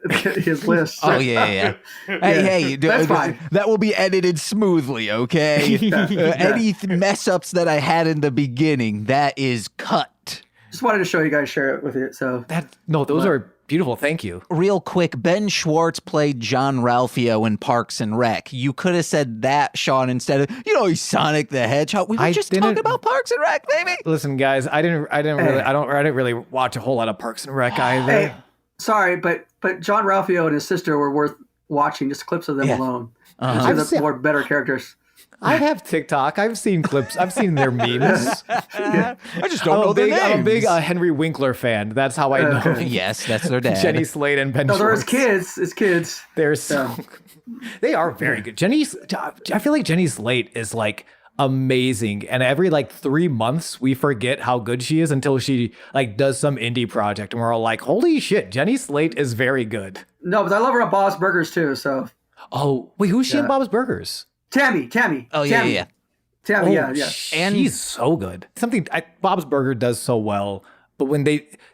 his list. Oh, yeah. Hey, that's fine. That will be edited smoothly, okay? Any mess-ups that I had in the beginning, that is cut. Just wanted to show you guys, share it with you. So those are Beautiful, thank you. Real quick, Ben Schwartz played John Ralphio in Parks and Rec. You could have said that, Sean, instead of, he's Sonic the Hedgehog. We were just talking about Parks and Rec, baby. Listen, guys, I didn't really watch a whole lot of Parks and Rec either. Hey, sorry, but John Ralphio and his sister were worth watching. Just clips of them alone. Those are the better characters. I have TikTok. I've seen clips. I've seen their memes. I just don't know their names. I'm a big Henry Winkler fan. That's how I know. Yes, that's their dad. Jenny Slate and Ben Schwartz. They're his kids. His kids. They're so they are very good. I feel like Jenny Slate is like amazing, and every like 3 months we forget how good she is until she like does some indie project, and we're all like, "Holy shit, Jenny Slate is very good." No, but I love her at Bob's Burgers too. So. Oh wait, who's she in Bob's Burgers? Tammy. Oh, yeah. Tammy, yeah. And she's so good. Something Bob's Burger does so well, but when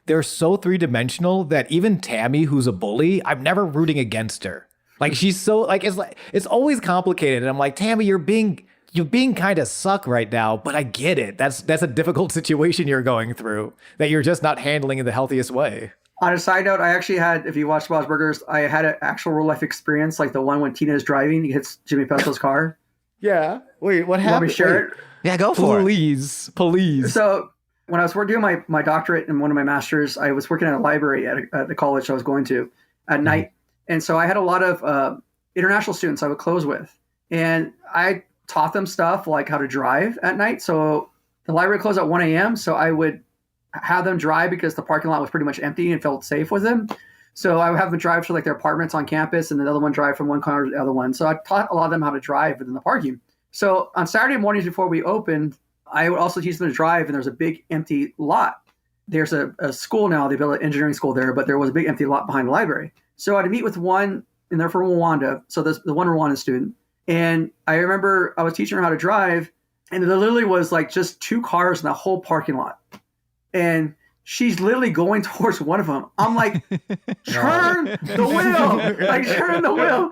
they're so three-dimensional that even Tammy, who's a bully, I'm never rooting against her. Like she's so like it's always complicated, and I'm like, Tammy, you're being kind of suck right now, but I get it. That's a difficult situation you're going through that you're just not handling in the healthiest way. On a side note, I actually had, if you watched Bob's Burgers, I had an actual real life experience, like the one when Tina is driving, he hits Jimmy Pesto's car. Yeah. Wait, what happened? Want me to share it? Yeah, go for it. Please. So when I was doing my doctorate and one of my masters, I was working at a library at the college I was going to at night. And so I had a lot of international students I would close with. And I taught them stuff like how to drive at night. So the library closed at 1 a.m. So I would have them drive because the parking lot was pretty much empty and felt safe with them. So I would have them drive to like their apartments on campus, and the other one drive from one car to the other one. So I taught a lot of them how to drive within the parking. So on Saturday mornings before we opened, I would also teach them to drive, and there's a big empty lot. There's a school now. They built an engineering school there, but there was a big empty lot behind the library. So I'd meet with one, and they're from Rwanda. So there's the one Rwandan student. And I remember I was teaching her how to drive, and there literally was like just 2 cars in the whole parking lot. And she's literally going towards one of them. I'm like, turn the wheel, like turn the wheel.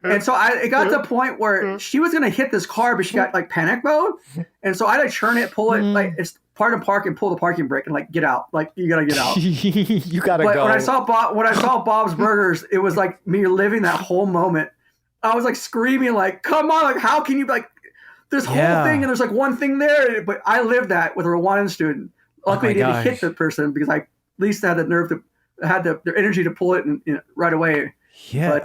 And so it got to the point where she was going to hit this car, but she got like panic mode. And so I had to turn it, pull it, like it's part and park and pull the parking brake and like, get out. Like you got to get out. You got to go. When I saw Bob's Burgers, it was like me living that whole moment. I was like screaming like, come on, like how can you like this whole thing and there's like one thing there. But I lived that with a Rwandan student. Luckily, I didn't hit the person because I at least had the nerve their energy to pull it right away. Yeah.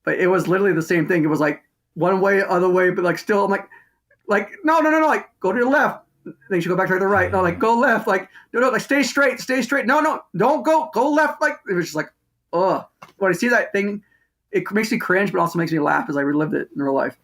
But it was literally the same thing. It was like one way, other way, but like still, I'm like no, like go to the left. Then you should go back to the right. No, like go left. Like no, like stay straight. No, don't go left. Like it was just like, oh, when I see that thing, it makes me cringe, but also makes me laugh as I relived it in real life.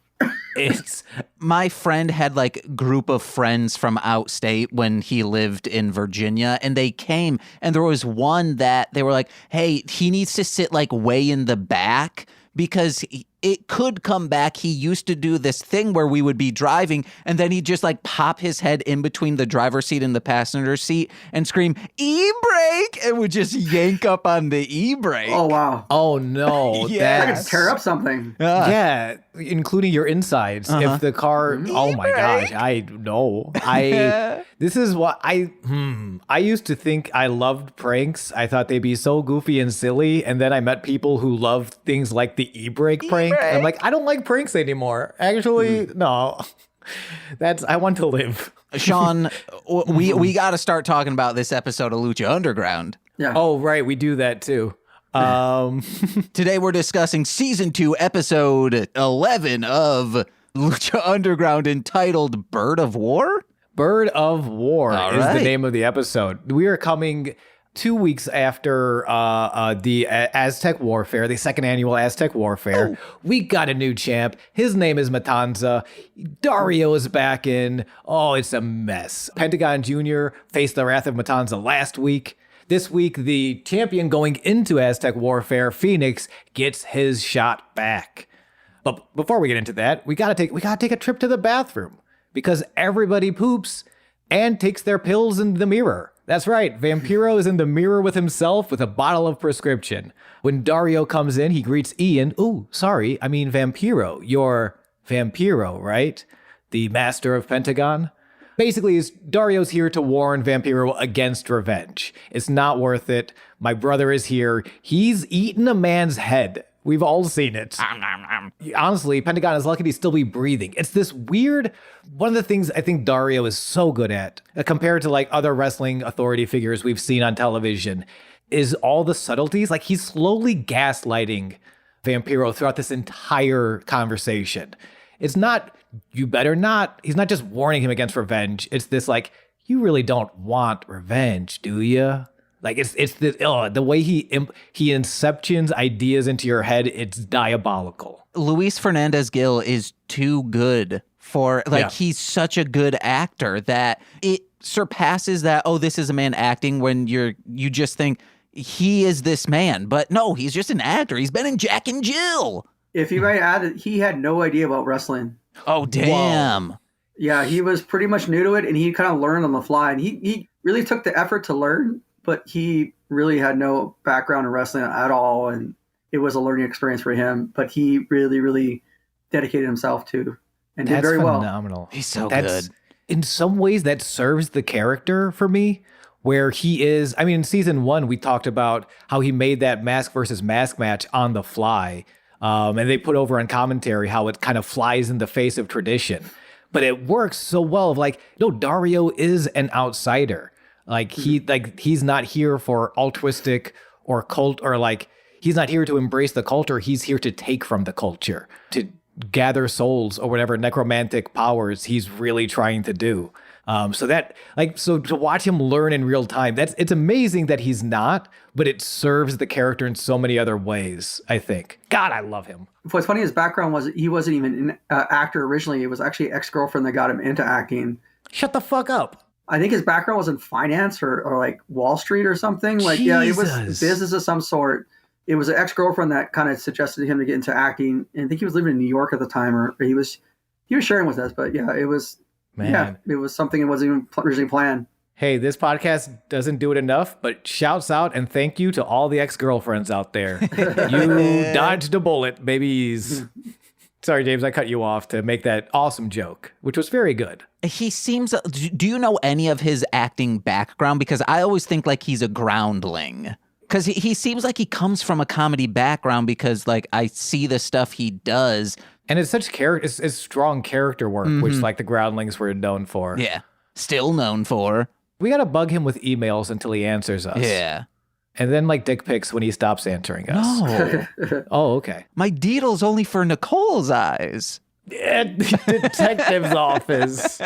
It's my friend had like group of friends from outstate when he lived in Virginia, and they came, and there was one that they were like, hey, he needs to sit like way in the back because it could come back. He used to do this thing where we would be driving and then he'd just like pop his head in between the driver's seat and the passenger seat and scream, e-brake, and would just yank up on the e-brake. Oh, wow. Oh, no. Yeah. That could tear up something. Yeah, including your insides. If the car, oh my gosh, I know. This is what I used to think I loved pranks. I thought they'd be so goofy and silly. And then I met people who loved things like the e-brake prank. And I'm like, I don't like pranks anymore. Actually, no. I want to live. Sean, we got to start talking about this episode of Lucha Underground. Yeah. Oh, right. We do that too. Today we're discussing season 2, episode 11 of Lucha Underground, entitled Bird of War? Bird of War is the name of the episode. We are coming 2 weeks after the Aztec Warfare, the second annual Aztec Warfare. Oh. We got a new champ. His name is Matanza. Dario is back in. Oh, it's a mess. Pentagon Jr. faced the wrath of Matanza last week. This week, the champion going into Aztec Warfare, Fénix, gets his shot back. But before we get into that, we gotta take a trip to the bathroom because everybody poops and takes their pills in the mirror. That's right. Vampiro is in the mirror with himself with a bottle of prescription. When Dario comes in, he greets Ian. Ooh, sorry, I mean Vampiro. You're Vampiro, right? The master of Pentagon. basically is Dario's here to warn Vampiro against revenge. It's not worth it. My brother is here. He's eaten a man's head. We've all seen it. Honestly, Pentagon is lucky to still be breathing. It's this weird, one of the things I think Dario is so good at, compared to like other wrestling authority figures we've seen on television, is all the subtleties. Like he's slowly gaslighting Vampiro throughout this entire conversation. It's not, you better not. He's not just warning him against revenge. It's this like, you really don't want revenge, do you? Like it's the way he inceptions ideas into your head. It's diabolical. Luis Fernandez Gil is too good for he's such a good actor that it surpasses that. Oh, this is a man acting when you just think he is this man, but no, he's just an actor. He's been in Jack and Jill. If you might add that he had no idea about wrestling. Oh, damn. Whoa. Yeah, he was pretty much new to it, and he kind of learned on the fly, and he really took the effort to learn. But he really had no background in wrestling at all, and it was a learning experience for him. But he really, really dedicated himself to and did very well. That's phenomenal. He's so good. In some ways, that serves the character for me, where he is. I mean, in season 1, we talked about how he made that mask versus mask match on the fly. And they put over on commentary how it kind of flies in the face of tradition. But it works so well. Like, no, Dario is an outsider. Like he's not here for altruistic or cult, or like he's not here to embrace the culture. He's here to take from the culture, to gather souls or whatever necromantic powers he's really trying to do. So to watch him learn in real time, it's amazing that he's not, but it serves the character in so many other ways, I think. God, I love him. What's funny, his background was he wasn't even an actor originally. It was actually ex-girlfriend that got him into acting. Shut the fuck up. I think his background was in finance or like Wall Street or something. Like, Jesus. Yeah, it was business of some sort. It was an ex-girlfriend that kind of suggested to him to get into acting. And I think he was living in New York at the time, or he was sharing with us. But yeah, it was, it was something that wasn't even originally planned. Hey, this podcast doesn't do it enough, but shouts out and thank you to all the ex-girlfriends out there. You dodged a bullet, babies. Sorry, James, I cut you off to make that awesome joke, which was very good. He seems, do you know any of his acting background? Because I always think like he's a groundling. Because he seems like he comes from a comedy background, because like I see the stuff he does. And it's such it's strong character work, which like the groundlings were known for. Yeah, still known for. We got to bug him with emails until he answers us. Yeah. And then like dick pics when he stops answering us. No. Oh, okay. My deedle's only for Nicole's eyes. Detective's office.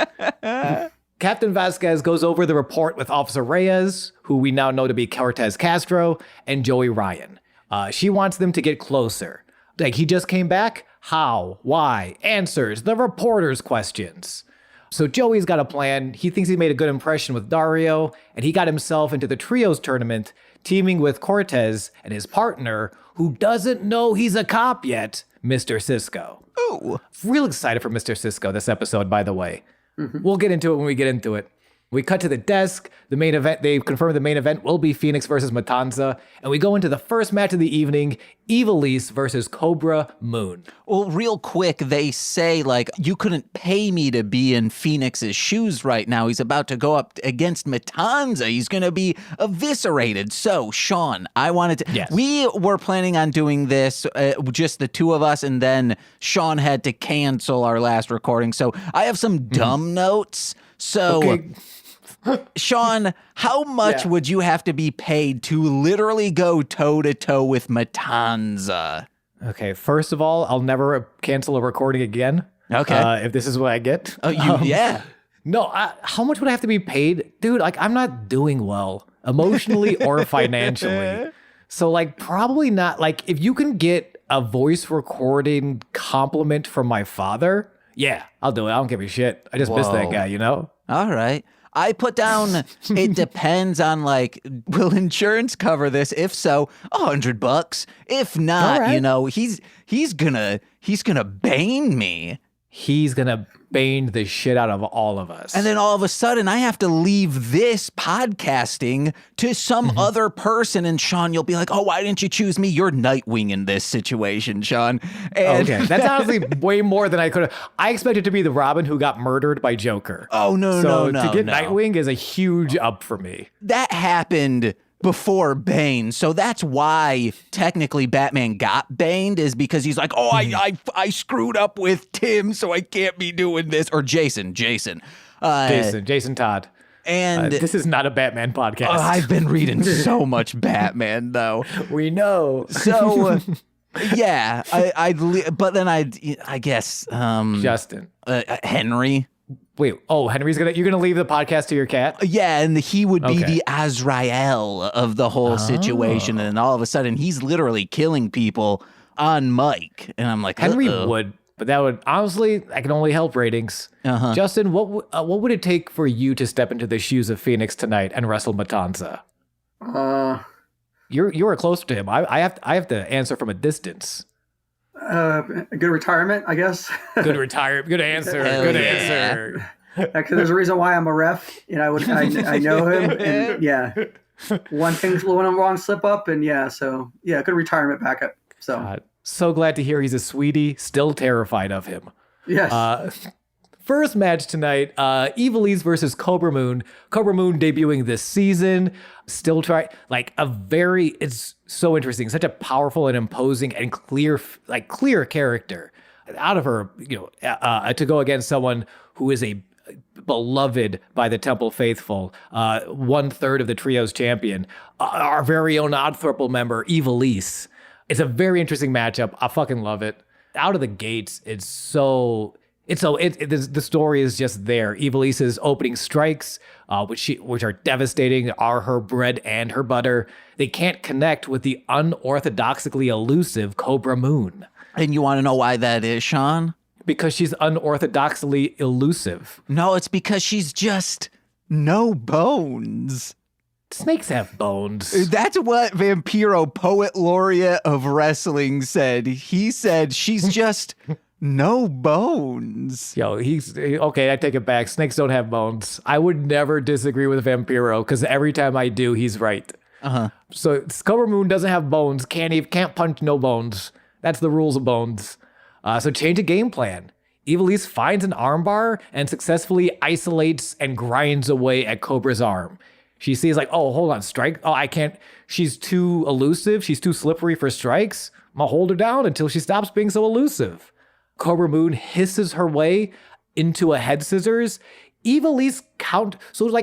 Captain Vasquez goes over the report with Officer Reyes, who we now know to be Cortez Castro, and Joey Ryan. She wants them to get closer. Like, he just came back? How? Why? Answers the reporter's questions. So Joey's got a plan. He thinks he made a good impression with Dario, and he got himself into the trios tournament, teaming with Cortez and his partner, who doesn't know he's a cop yet, Mr. Cisco. Ooh. Real excited for Mr. Cisco this episode, by the way. We'll get into it when we get into it. We cut to the desk. The main event, they confirm the main event will be Fénix versus Matanza. And we go into the first match of the evening, Ivelisse versus Cobra Moon. Well, real quick, they say, like, you couldn't pay me to be in Fénix's shoes right now. He's about to go up against Matanza. He's going to be eviscerated. So, Sean, I wanted to... Yes. We were planning on doing this, just the two of us, and then Sean had to cancel our last recording. So, I have some dumb notes. So... Okay. Sean, how much would you have to be paid to literally go toe-to-toe with Matanza? Okay, first of all, I'll never cancel a recording again. Okay. If this is what I get. Oh, yeah. No, how much would I have to be paid? Dude, like, I'm not doing well emotionally or financially. So, like, probably not. Like, if you can get a voice recording compliment from my father, yeah, I'll do it. I don't give a shit. I just miss that guy, you know? All right. I put down, it depends on, like, will insurance cover this? If so, $100. If not, right. you know, he's gonna bane me. He's gonna baned the shit out of all of us. And then all of a sudden, I have to leave this podcasting to some other person. And Sean, you'll be like, oh, why didn't you choose me? You're Nightwing in this situation, Sean. And okay, that's honestly way more than I could have. I expected to be the Robin who got murdered by Joker. Oh, no. So to get Nightwing is a huge up for me. That happened before Bane. So that's why technically Batman got baned, is because he's like, oh, I screwed up with Tim, so I can't be doing this. Or Jason Todd. And this is not a Batman podcast. I've been reading so much Batman, though. We know. So, yeah, but then I guess Justin, Henry. Wait, you're gonna leave the podcast to your cat? Yeah, and he would be the Azrael of the whole situation, and all of a sudden he's literally killing people on mic, and I'm like, Henry would, but that would honestly, I can only help ratings. Justin, what would it take for you to step into the shoes of Fénix tonight and wrestle Matanza? You were closer to him. I have to answer from a distance. A good retirement, I guess. Good retirement. Good answer. Good answer. Because there's a reason why I'm a ref, and I know him, and yeah, one wrong slip up, and good retirement backup. So God, so glad to hear he's a sweetie. Still terrified of him. Yes. First match tonight, Evilise versus Cobra Moon. Cobra Moon debuting this season. Still it's so interesting. Such a powerful and imposing and clear character. Out of her, to go against someone who is a beloved by the Temple Faithful, 1/3 of the trio's champion, our very own Odd Thruple member, Evilise. It's a very interesting matchup. I fucking love it. Out of the gates, the story is just there. Evilise's opening strikes, which are devastating, are her bread and her butter. They can't connect with the unorthodoxically elusive Cobra Moon. And you want to know why that is, Sean? Because she's unorthodoxly elusive. No, it's because she's just no bones. Snakes have bones. That's what Vampiro, poet laureate of wrestling, said. He said she's just no bones. Yo, okay, I take it back. Snakes don't have bones. I would never disagree with Vampiro, because every time I do, he's right. So Cobra Moon doesn't have bones, can't punch no bones. That's the rules of bones. So change a game plan. Evilise finds an armbar and successfully isolates and grinds away at Cobra's arm. She sees oh, hold on, strike. Oh, I can't. She's too elusive. She's too slippery for strikes. I'm gonna hold her down until she stops being so elusive. Cobra Moon hisses her way into a head scissors. Evilise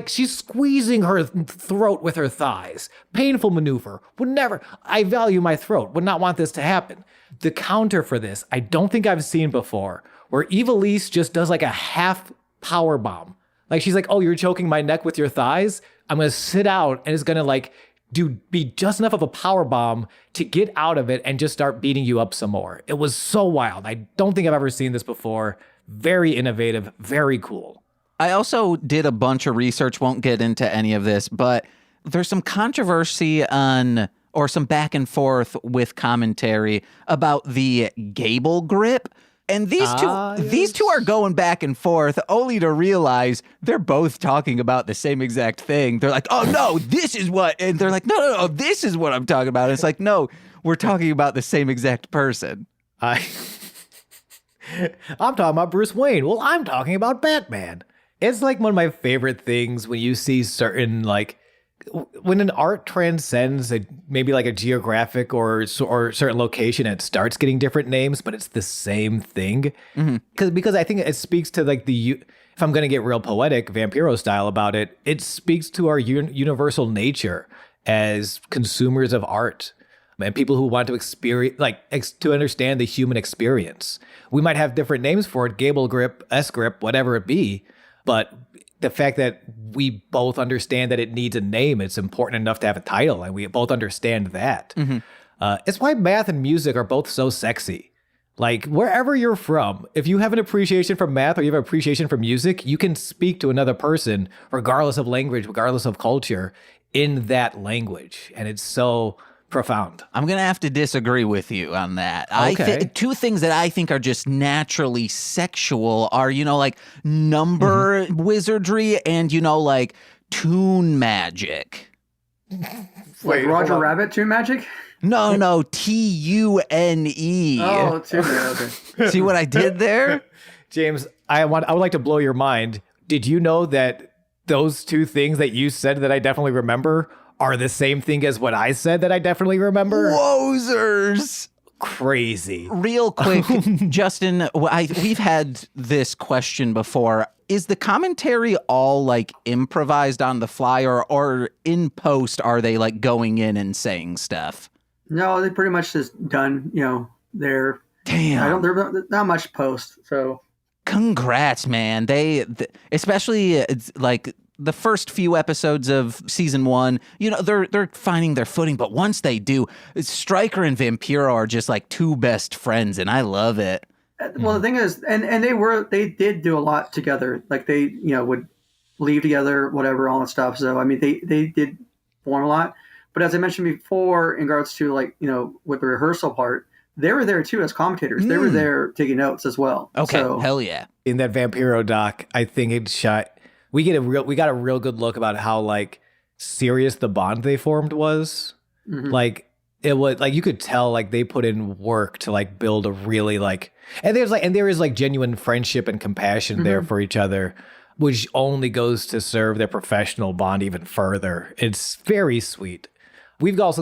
she's squeezing her throat with her thighs. Painful maneuver. I value my throat. Would not want this to happen. The counter for this, I don't think I've seen before, where Evilise just does a half power bomb. She's like, oh, you're choking my neck with your thighs? I'm going to sit out, and it's going to be just enough of a power bomb to get out of it and just start beating you up some more. It was so wild. I don't think I've ever seen this before. Very innovative, very cool. I also did a bunch of research, won't get into any of this, but there's some controversy or some back and forth with commentary about the Gable grip. And these two are going back and forth only to realize they're both talking about the same exact thing. They're like, oh, no, this is what. And they're like, no, this is what I'm talking about. And it's like, no, we're talking about the same exact person. I'm talking about Bruce Wayne. Well, I'm talking about Batman. It's one of my favorite things when you see certain when an art transcends maybe a geographic or certain location, it starts getting different names, but it's the same thing. Because I think it speaks to if I'm going to get real poetic, Vampiro style about it, it speaks to our universal nature as consumers of art and people who want to experience, to understand the human experience. We might have different names for it, Gable grip, S grip, whatever it be, but the fact that we both understand that it needs a name, it's important enough to have a title, and we both understand that. It's why math and music are both so sexy. Wherever you're from, if you have an appreciation for math or you have an appreciation for music, you can speak to another person, regardless of language, regardless of culture, in that language. And it's so profound. I'm going to have to disagree with you on that. Okay. Two things that I think are just naturally sexual are, like number wizardry and, like tune magic. Like Roger Rabbit tune magic? No, Tune. Oh, tune. Okay. See what I did there? James, I would like to blow your mind. Did you know that those two things that you said that I definitely remember are the same thing as what I said that I definitely remember? Wozers! Crazy. Real quick, Justin, we've had this question before. Is the commentary all like improvised on the fly, or in post are they like going in and saying stuff? No, they pretty much just done, they're they're not much post, so congrats, man. They especially it's like the first few episodes of season 1, they're finding their footing, but once they do, Stryker and Vampiro are just like two best friends, and I love it. Well, the thing is, and they did do a lot together. Like they, would leave together, whatever, all that stuff. So I mean, they did form a lot. But as I mentioned before, in regards to like, with the rehearsal part, they were there too as commentators. They were there taking notes as well. Okay, so, hell yeah. In that Vampiro doc, I think it's shot. We got a real good look about how like serious the bond they formed was. Mm-hmm. Like it was like you could tell like they put in work to like build a really like, and there is like genuine friendship and compassion there for each other, which only goes to serve their professional bond even further. It's very sweet. We've also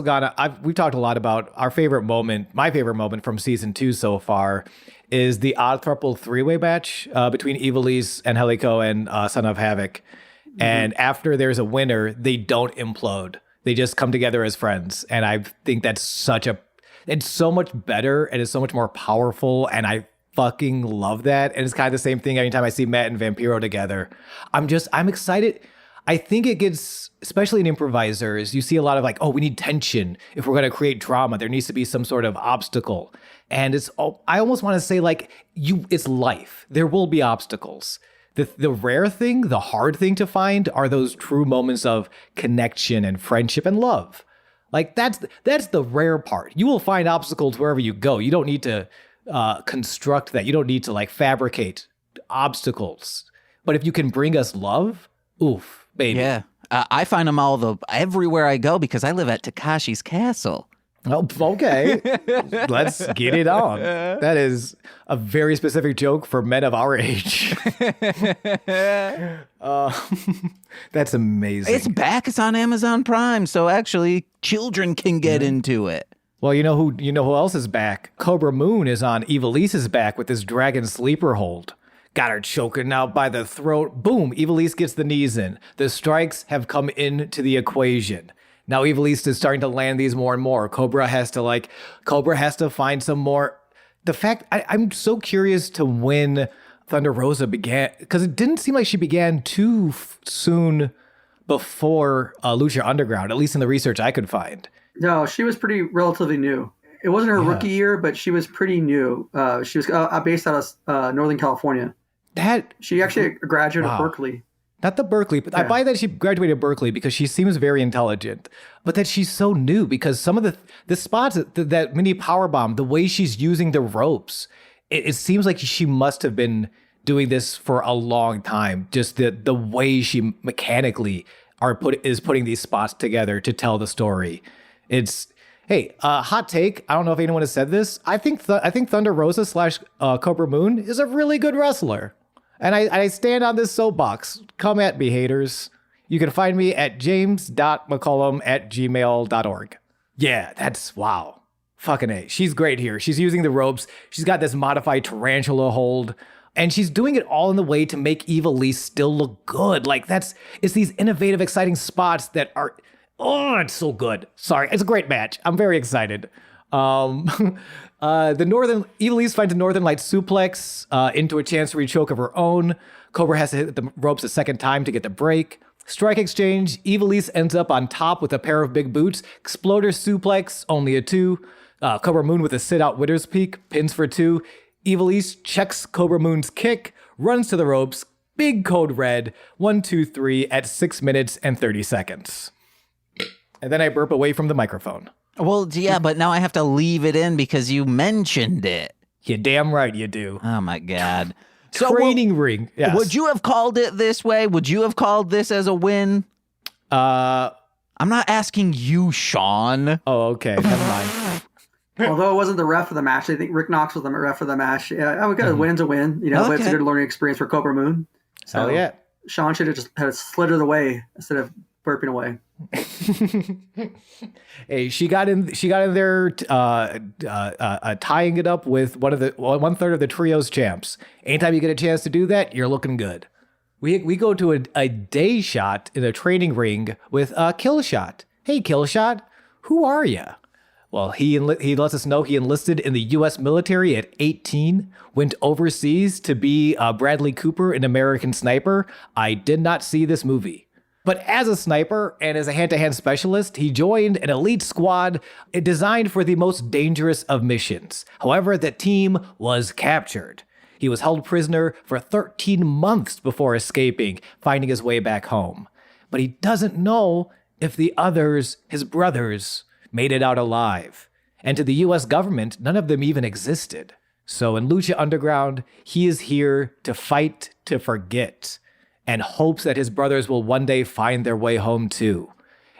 we've talked a lot about our favorite moment. My favorite moment from season 2 so far is the Odd Thruple 3-way match between Ivelisse and Helico and Son of Havoc. Mm-hmm. And after there's a winner, they don't implode. They just come together as friends. And I think that's it's so much better and it's so much more powerful. And I fucking love that. And it's kind of the same thing anytime I see Matt and Vampiro together. I'm excited. I think it gets, especially in improvisers, you see a lot of like, oh, we need tension. If we're going to create drama, there needs to be some sort of obstacle. And I almost want to say like, it's life. There will be obstacles. The rare thing, the hard thing to find are those true moments of connection and friendship and love. Like that's the rare part. You will find obstacles wherever you go. You don't need to construct that. You don't need to like fabricate obstacles. But if you can bring us love, oof, baby. Yeah. I find them everywhere I go because I live at Takashi's Castle. Oh, okay. Let's get it on. That is a very specific joke for men of our age. That's amazing. It's back. It's on Amazon Prime, so actually children can get into it. Well, you know who else is back? Cobra Moon is on Ivelisse's back with this dragon sleeper hold. Got her choking out by the throat. Boom, Ivelisse gets the knees in. The strikes have come into the equation. Now Ivelisse is starting to land these more and more. Cobra has to find some more. The fact, I'm so curious to when Thunder Rosa began, because it didn't seem like she began too soon before Lucha Underground, at least in the research I could find. No, she was relatively new. It wasn't her rookie year, but she was pretty new. She was based out of Northern California. She actually graduated at Berkeley. Not the Berkeley, but I buy that she graduated Berkeley because she seems very intelligent. But that she's so new because some of the spots, that mini powerbomb, the way she's using the ropes, it seems like she must have been doing this for a long time. Just the way she mechanically is putting these spots together to tell the story. Hey, hot take. I don't know if anyone has said this. I think Thunder Rosa / Cobra Moon is a really good wrestler. And I stand on this soapbox. Come at me, haters. You can find me at james.mccollum@gmail.org. Yeah, wow. Fucking A. She's great here. She's using the ropes. She's got this modified tarantula hold. And she's doing it all in the way to make Ivelisse still look good. Like it's these innovative, exciting spots that are, it's so good. Sorry, it's a great match. I'm very excited. Ivelisse finds a Northern Light suplex into a chancery choke of her own. Cobra has to hit the ropes a second time to get the break. Strike exchange. Ivelisse ends up on top with a pair of big boots. Exploder suplex, only a 2. Cobra Moon with a sit-out Widow's Peak, pins for 2. Ivelisse checks Cobra Moon's kick, runs to the ropes. Big code red. 1, 2, 3 at 6 minutes and 30 seconds. And then I burp away from the microphone. Well, yeah, but now I have to leave it in because you mentioned it. You're damn right you do. Oh, my God. Training ring. Yes. Would you have called it this way? Would you have called this as a win? I'm not asking you, Sean. Oh, okay. Never mind. Although it wasn't the ref of the match, I think Rick Knox was the ref of the match. Yeah, I would get a win's a win. But it's a good learning experience for Cobra Moon. So yeah. Sean should have just had slithered away instead of burping away. Hey, she got in there tying it up with one third of the trio's champs. Anytime you get a chance to do that, you're looking good. We go to a day shot in a training ring with Killshot. Hey, Killshot, who are you? Well, he lets us know he enlisted in the U.S. military at 18, went overseas to be Bradley Cooper in American Sniper. I did not see this movie. But as a sniper and as a hand-to-hand specialist, he joined an elite squad designed for the most dangerous of missions. However, the team was captured. He was held prisoner for 13 months before escaping, finding his way back home. But he doesn't know if the others, his brothers, made it out alive. And to the US government, none of them even existed. So in Lucha Underground, he is here to fight to forget and hopes that his brothers will one day find their way home too.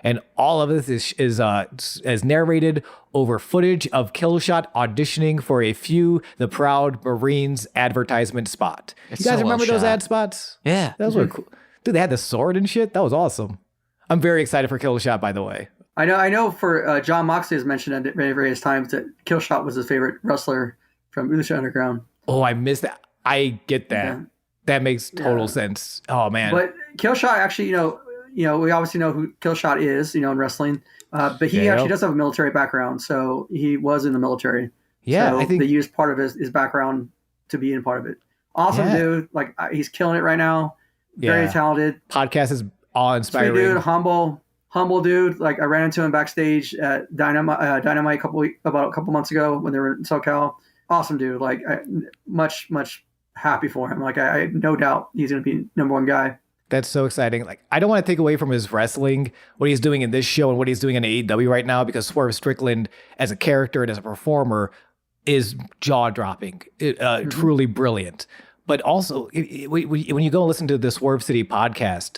And all of this is narrated over footage of Killshot auditioning for a The Proud Marines advertisement spot. You guys remember those ad spots? Yeah. Those were cool. Dude, they had the sword and shit. That was awesome. I'm very excited for Killshot, by the way. I know for John Moxley has mentioned at various times that Killshot was his favorite wrestler from Lucha Underground. Oh, I missed that. I get that. Yeah. That makes total sense. Oh, man. But Killshot actually, we obviously know who Killshot is, in wrestling. But he actually does have a military background, so he was in the military. Yeah, so I think they used part of his background to be in part of it. Awesome dude, like he's killing it right now. Very talented. Podcast is awe-inspiring. Sweet dude, humble dude. Like I ran into him backstage at Dynamite a couple months ago when they were in SoCal. Awesome dude. Like much happy for him. Like I no doubt he's going to be number one guy. That's so exciting. Like, I don't want to take away from his wrestling, what he's doing in this show and what he's doing in AEW right now, because Swerve Strickland as a character and as a performer is jaw-dropping, truly brilliant. But also, when you go and listen to the Swerve City podcast,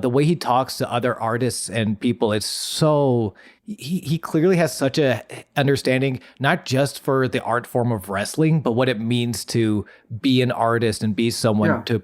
the way he talks to other artists and people, it's so... He clearly has such a understanding, not just for the art form of wrestling, but what it means to be an artist and be someone to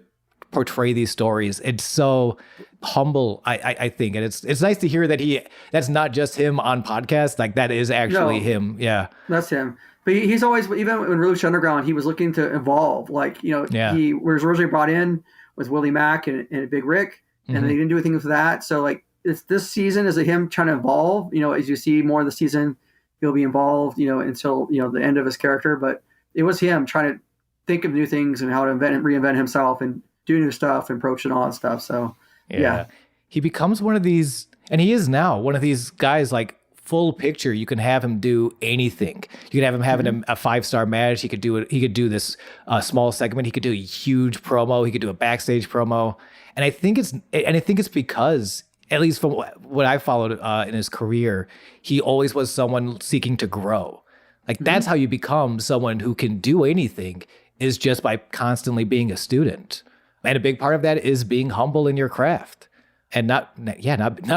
portray these stories. It's so humble, I think, and it's nice to hear that that's not just him on podcast. Like that is actually him. Yeah, that's him. But he's always, even in Lucha Underground, he was looking to evolve. Like he was originally brought in with Willie Mack and Big Rick, and they didn't do anything with that. So like this season is him trying to evolve. As you see more of the season, he'll be involved. Until the end of his character. But it was him trying to think of new things and how to reinvent himself and do new stuff and approach and all that stuff. So yeah. He becomes one of these, and he is now one of these guys, like full picture. You can have him do anything. You can have him having a 5-star match. He could do it. He could do this small segment. He could do a huge promo. He could do a backstage promo. And I think it's because, at least from what I followed in his career, he always was someone seeking to grow. Like that's how you become someone who can do anything, is just by constantly being a student. And a big part of that is being humble in your craft and not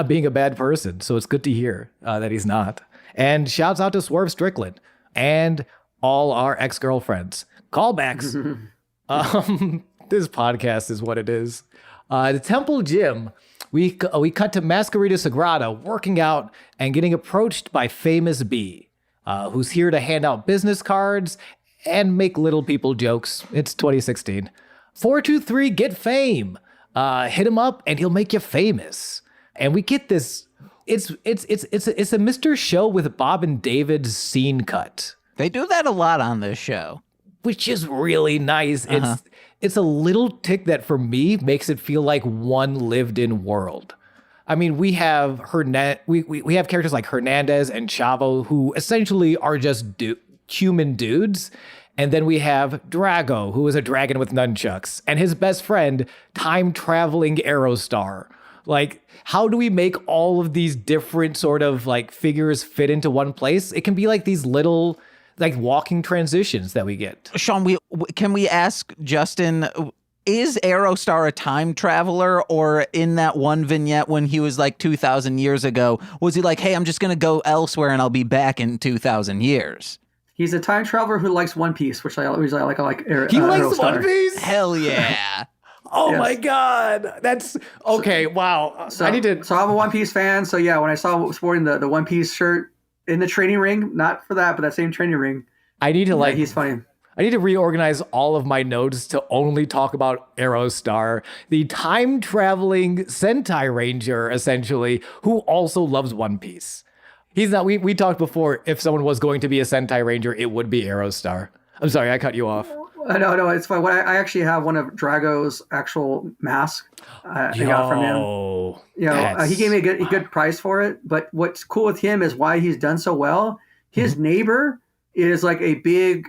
being a bad person. So it's good to hear that he's not. And shouts out to Swerve Strickland and all our ex-girlfriends. Callbacks. This podcast is what it is. The Temple Gym. We cut to Masquerita Sagrada working out and getting approached by Famous B, who's here to hand out business cards and make little people jokes. It's 2016. 423 get fame. Hit him up and he'll make you famous. And we get this. It's a Mr. Show with Bob and David's scene cut. They do that a lot on this show, which is really nice. It's a little tick that for me makes it feel like one lived in world. I mean, we have we have characters like Hernandez and Chavo who essentially are just human dudes. And then we have Drago, who is a dragon with nunchucks, and his best friend, time-traveling Aerostar, Like, how do we make all of these different sort of like figures fit into one place? It can be like these little like walking transitions that we get. Sean, can we ask Justin, is Aerostar a time traveler, or in that one vignette when he was like 2,000 years ago, was he like, hey, I'm just going to go elsewhere and I'll be back in 2,000 years? He's a time traveler who likes One Piece, which I like. He likes Aerostar. One Piece? Hell yeah. Oh my God. That's okay. Wow. So I'm a One Piece fan. So yeah, when I saw sporting the One Piece shirt in the training ring, not for that, but that same training ring. I need to he's funny. I need to reorganize all of my notes to only talk about Aerostar, the time-traveling Sentai Ranger, essentially, who also loves One Piece. He's not. We talked before. If someone was going to be a Sentai Ranger, it would be Aerostar. I'm sorry, I cut you off. No, it's fine. I actually have one of Drago's actual masks. I got from him. He gave me a good price for it. But what's cool with him is why he's done so well. His neighbor is like a big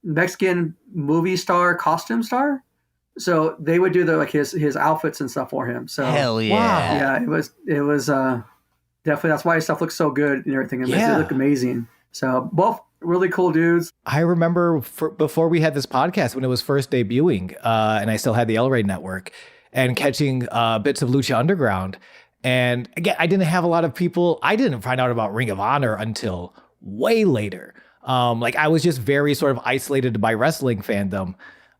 Mexican movie star, costume star. So they would do his outfits and stuff for him. So hell yeah. Wow. Yeah, it was definitely, that's why his stuff looks so good and everything. It makes it look amazing. So both really cool dudes. I remember before we had this podcast, when it was first debuting, and I still had the El Rey network, and catching bits of Lucha Underground. And again, I didn't have a lot of people. I didn't find out about Ring of Honor until way later. I was just very sort of isolated by wrestling fandom.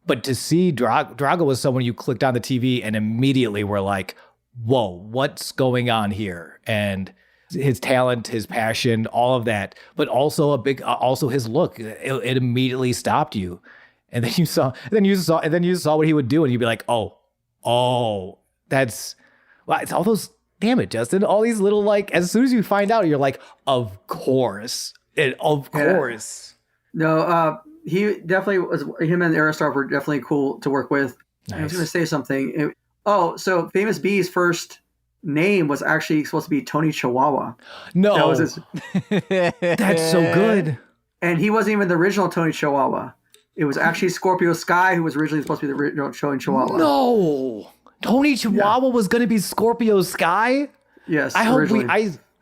But to see Drago was someone you clicked on the TV and immediately were like, whoa, what's going on here? And his talent, his passion, all of that, but also also his look. It immediately stopped you. And then you saw what he would do, and you'd be like, oh, it's all those, damn it, Justin, all these little, like, as soon as you find out, you're like, of course. Of course. No, he definitely was. Him and Aerostar were definitely cool to work with. Nice. I was going to say something. So Famous B's first name was actually supposed to be Tony Chihuahua. No, that was his. That's so good. And he wasn't even the original Tony Chihuahua. It was actually Scorpio Sky who was originally supposed to be the original Tony Chihuahua. No, Tony Chihuahua was going to be Scorpio Sky. Yes, I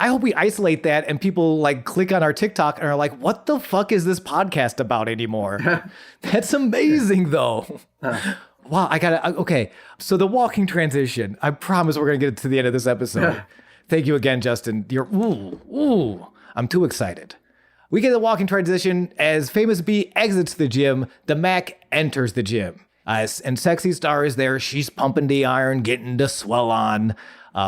hope we isolate that and people like click on our TikTok and are like, what the fuck is this podcast about anymore? That's amazing though. Wow, okay. So the walking transition, I promise we're going to get to the end of this episode. Thank you again, Justin. I'm too excited. We get the walking transition as Famous B exits the gym, the Mac enters the gym. And Sexy Star is there. She's pumping the iron, getting the swell on.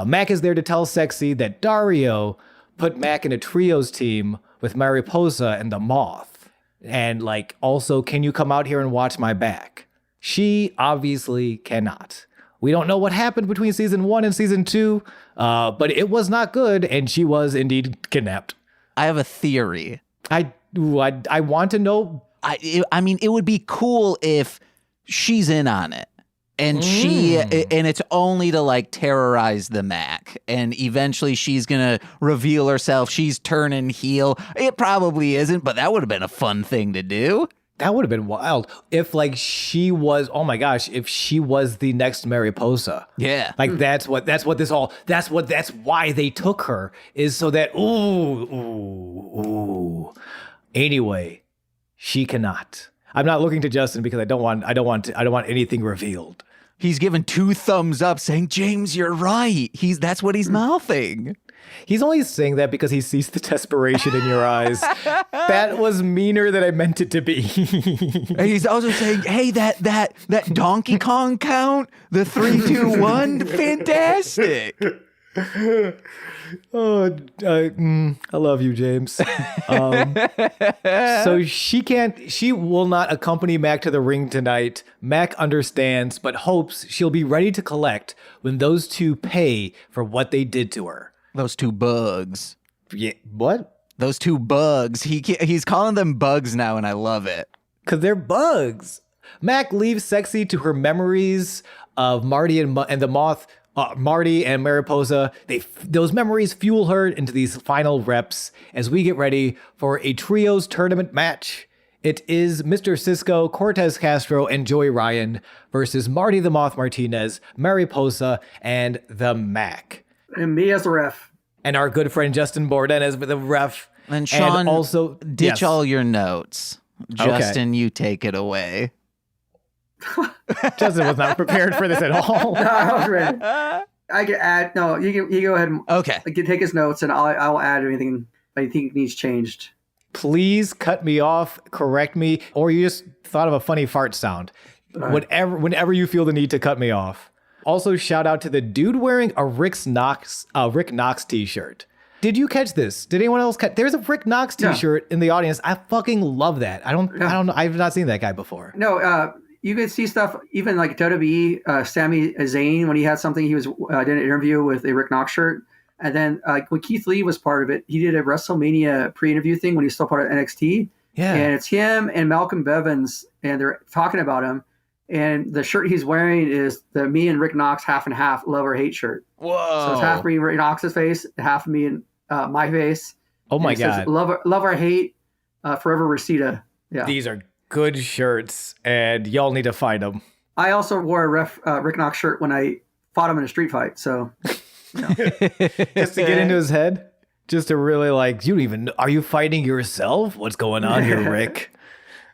Mac is there to tell Sexy that Dario put Mac in a trios team with Mariposa and the Moth. And also, can you come out here and watch my back? She obviously cannot. We don't know what happened between season 1 and season 2, but it was not good, and she was indeed kidnapped. I have a theory. I want to know. I mean, it would be cool if she's in on it. And and it's only to terrorize the Mac. And eventually she's going to reveal herself. She's turning heel. It probably isn't, but that would have been a fun thing to do. That would have been wild if she was, oh my gosh, if she was the next Mariposa. Yeah. That's why they took her, is so that, ooh. Anyway, she cannot. I'm not looking to Justin because I don't want anything revealed. He's given 2 thumbs up saying, James, you're right. That's what he's mouthing. He's only saying that because he sees the desperation in your eyes. That was meaner than I meant it to be. And he's also saying, hey, that Donkey Kong count, the 3, 2, 1, fantastic. I love you, James. So she will not accompany Mac to the ring tonight. Mac understands, but hopes she'll be ready to collect when those two pay for what they did to her. Those 2 bugs. Yeah, what? Those 2 bugs. He's calling them bugs now, and I love it. Because they're bugs. Mac leaves Sexy to her memories of Marty and the Moth. Marty and Mariposa, those memories fuel her into these final reps as we get ready for a trios tournament match It is Mr. Cisco, Cortez Castro, and Joey Ryan versus Marty the Moth Martinez, Mariposa, and the Mac. And me as the ref. And our good friend Justin Borden as the ref. And Sean, and also ditch all your notes. Justin, you take it away. Justin was not prepared for this at all. No, I was ready. I can add. No, you go ahead and take his notes, and I'll add anything I think needs changed. Please cut me off, correct me, or you just thought of a funny fart sound. Whenever you feel the need to cut me off. Also, shout out to the dude wearing a Rick Knox t-shirt. Did you catch this? Did anyone else catch? There's a Rick Knox t-shirt in the audience. I fucking love that. I don't know. I've not seen that guy before. No, you could see stuff even like WWE, Sami Zayn, when he had something, he was did an interview with a Rick Knox shirt. And then when Keith Lee was part of it, he did a WrestleMania pre-interview thing when he was still part of NXT. Yeah. And it's him and Malcolm Bevins, and they're talking about him. And the shirt he's wearing is the me and Rick Knox half and half love or hate shirt. Whoa. So it's half me and Rick Knox's face, half me and my face. Oh my God. Says, love or hate, forever Reseda. Yeah. These are good shirts, and y'all need to find them. I also wore a Rick Knox shirt when I fought him in a street fight. So, just to get into his head, just to really you don't even, are you fighting yourself? What's going on here, Rick?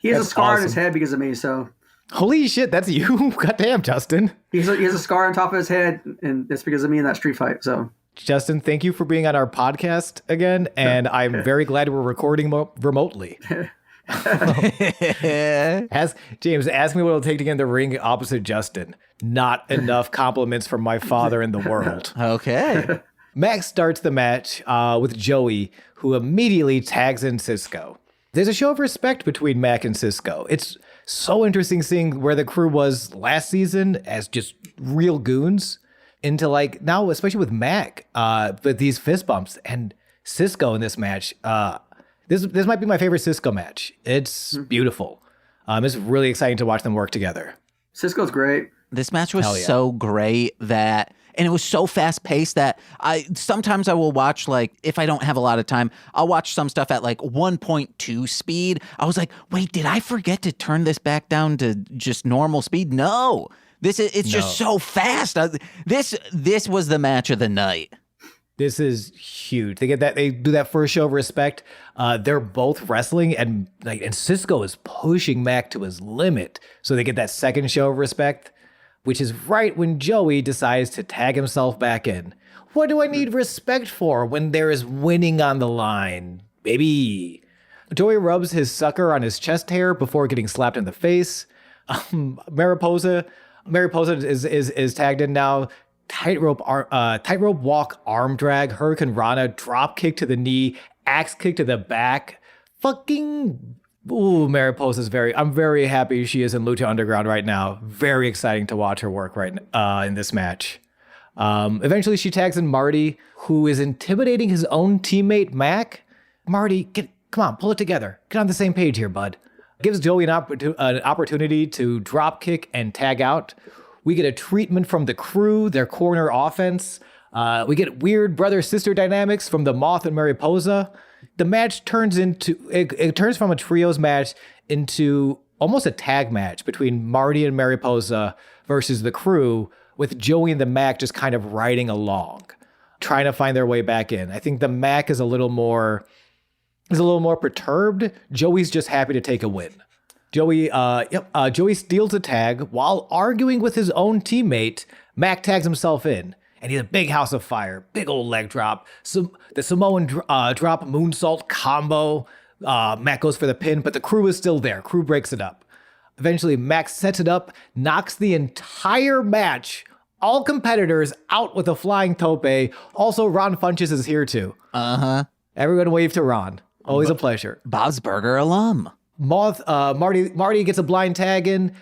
He has a scar on his head because of me. So, holy shit, that's you! Goddamn, Justin. He has a scar on top of his head, and it's because of me in that street fight. So, Justin, thank you for being on our podcast again, and I'm very glad we're recording remotely. James, ask me what it'll take to get in the ring opposite Justin. Not enough compliments from my father in the world. Okay. Max starts the match with Joey, who immediately tags in Cisco. There's a show of respect between Mac and Cisco. It's so interesting seeing where the crew was last season as just real goons into now, especially with Mac, with these fist bumps and Cisco in this match. This might be my favorite Cisco match. It's beautiful. It's really exciting to watch them work together. Cisco's great. This match was so great and it was so fast paced that sometimes I will watch, if I don't have a lot of time, I'll watch some stuff at 1.2 speed. I was like, wait, did I forget to turn this back down to just normal speed? No, it's just so fast. This was the match of the night. This is huge. They do that first show of respect. They're both wrestling, and Cisco is pushing Mac to his limit. So they get that second show of respect, which is right when Joey decides to tag himself back in. What do I need respect for when there is winning on the line, baby? Joey rubs his sucker on his chest hair before getting slapped in the face. Mariposa is tagged in now. Tightrope walk, arm drag, Hurricane Rana, drop kick to the knee, axe kick to the back. Mariposa's I'm very happy she is in Lucha Underground right now. Very exciting to watch her work in this match. Eventually she tags in Marty, who is intimidating his own teammate Mac. Marty, come on, pull it together. Get on the same page here, bud. Gives Joey an opportunity to drop kick and tag out. We get a treatment from the crew, their corner offense. We get weird brother-sister dynamics from the Moth and Mariposa. The match turns from a trios match into almost a tag match between Marty and Mariposa versus the crew, with Joey and the Mac just kind of riding along, trying to find their way back in. I think the Mac is a little more perturbed. Joey's just happy to take a win. Joey steals a tag while arguing with his own teammate. Mac tags himself in, and he's a big house of fire, big old leg drop. So the Samoan drop moonsault combo. Mac goes for the pin, but the crew is still there. Crew breaks it up. Eventually, Mac sets it up, knocks the entire match, all competitors out with a flying tope. Also, Ron Funches is here too. Everyone wave to Ron. Always a pleasure. Bob's Burger alum. Marty gets a blind tag in,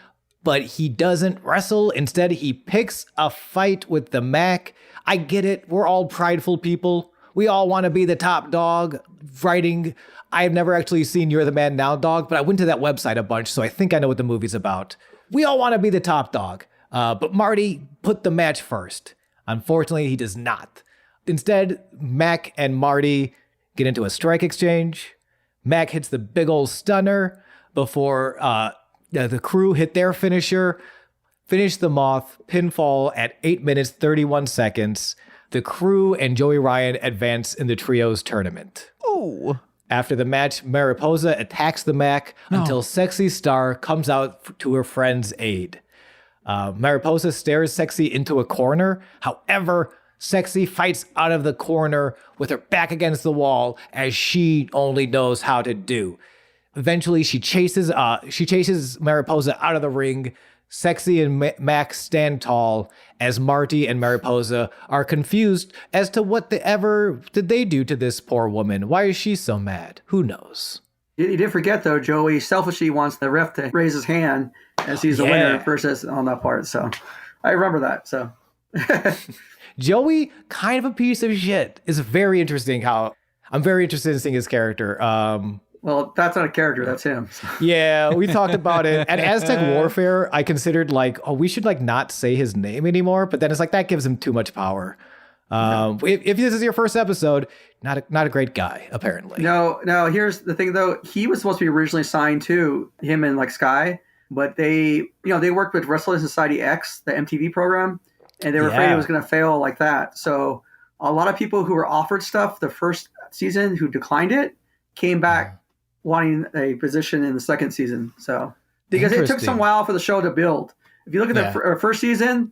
but he doesn't wrestle. Instead, he picks a fight with the Mac. I get it. We're all prideful people. We all want to be the top dog. I've never actually seen You're the Man Now Dog, but I went to that website a bunch, so I think I know what the movie's about. We all want to be the top dog. But Marty put the match first. Unfortunately, he does not. Instead, Mac and Marty get into a strike exchange. Mac hits the big old stunner. before the crew hit their finisher, finished the Moth pinfall at 8 minutes 31 seconds. The crew and Joey Ryan advance in the trios tournament. Ooh. After the match, Mariposa attacks the Mac until Sexy Star comes out to her friend's aid. Mariposa stares Sexy into a corner. However, Sexy fights out of the corner with her back against the wall, as she only knows how to do. Eventually, she chases Mariposa out of the ring. Sexy and Mac stand tall as Marty and Mariposa are confused as to what did they do to this poor woman. Why is she so mad? Who knows? You did forget, though, Joey selfishly wants the ref to raise his hand as he's the winner versus on that part. So I remember that. So Joey, kind of a piece of shit. It's very interesting I'm very interested in seeing his character. Well, that's not a character. That's him. Yeah, we talked about it. At Aztec Warfare, I considered we should not say his name anymore. But then it's that gives him too much power. If this is your first episode, not a great guy, apparently. No. Here's the thing, though. He was supposed to be originally signed to him and Sky, but they worked with Wrestling Society X, the MTV program, and they were afraid it was going to fail like that. So a lot of people who were offered stuff the first season who declined it came back wanting a position in the second season. So because it took some while for the show to build. If you look at the first season,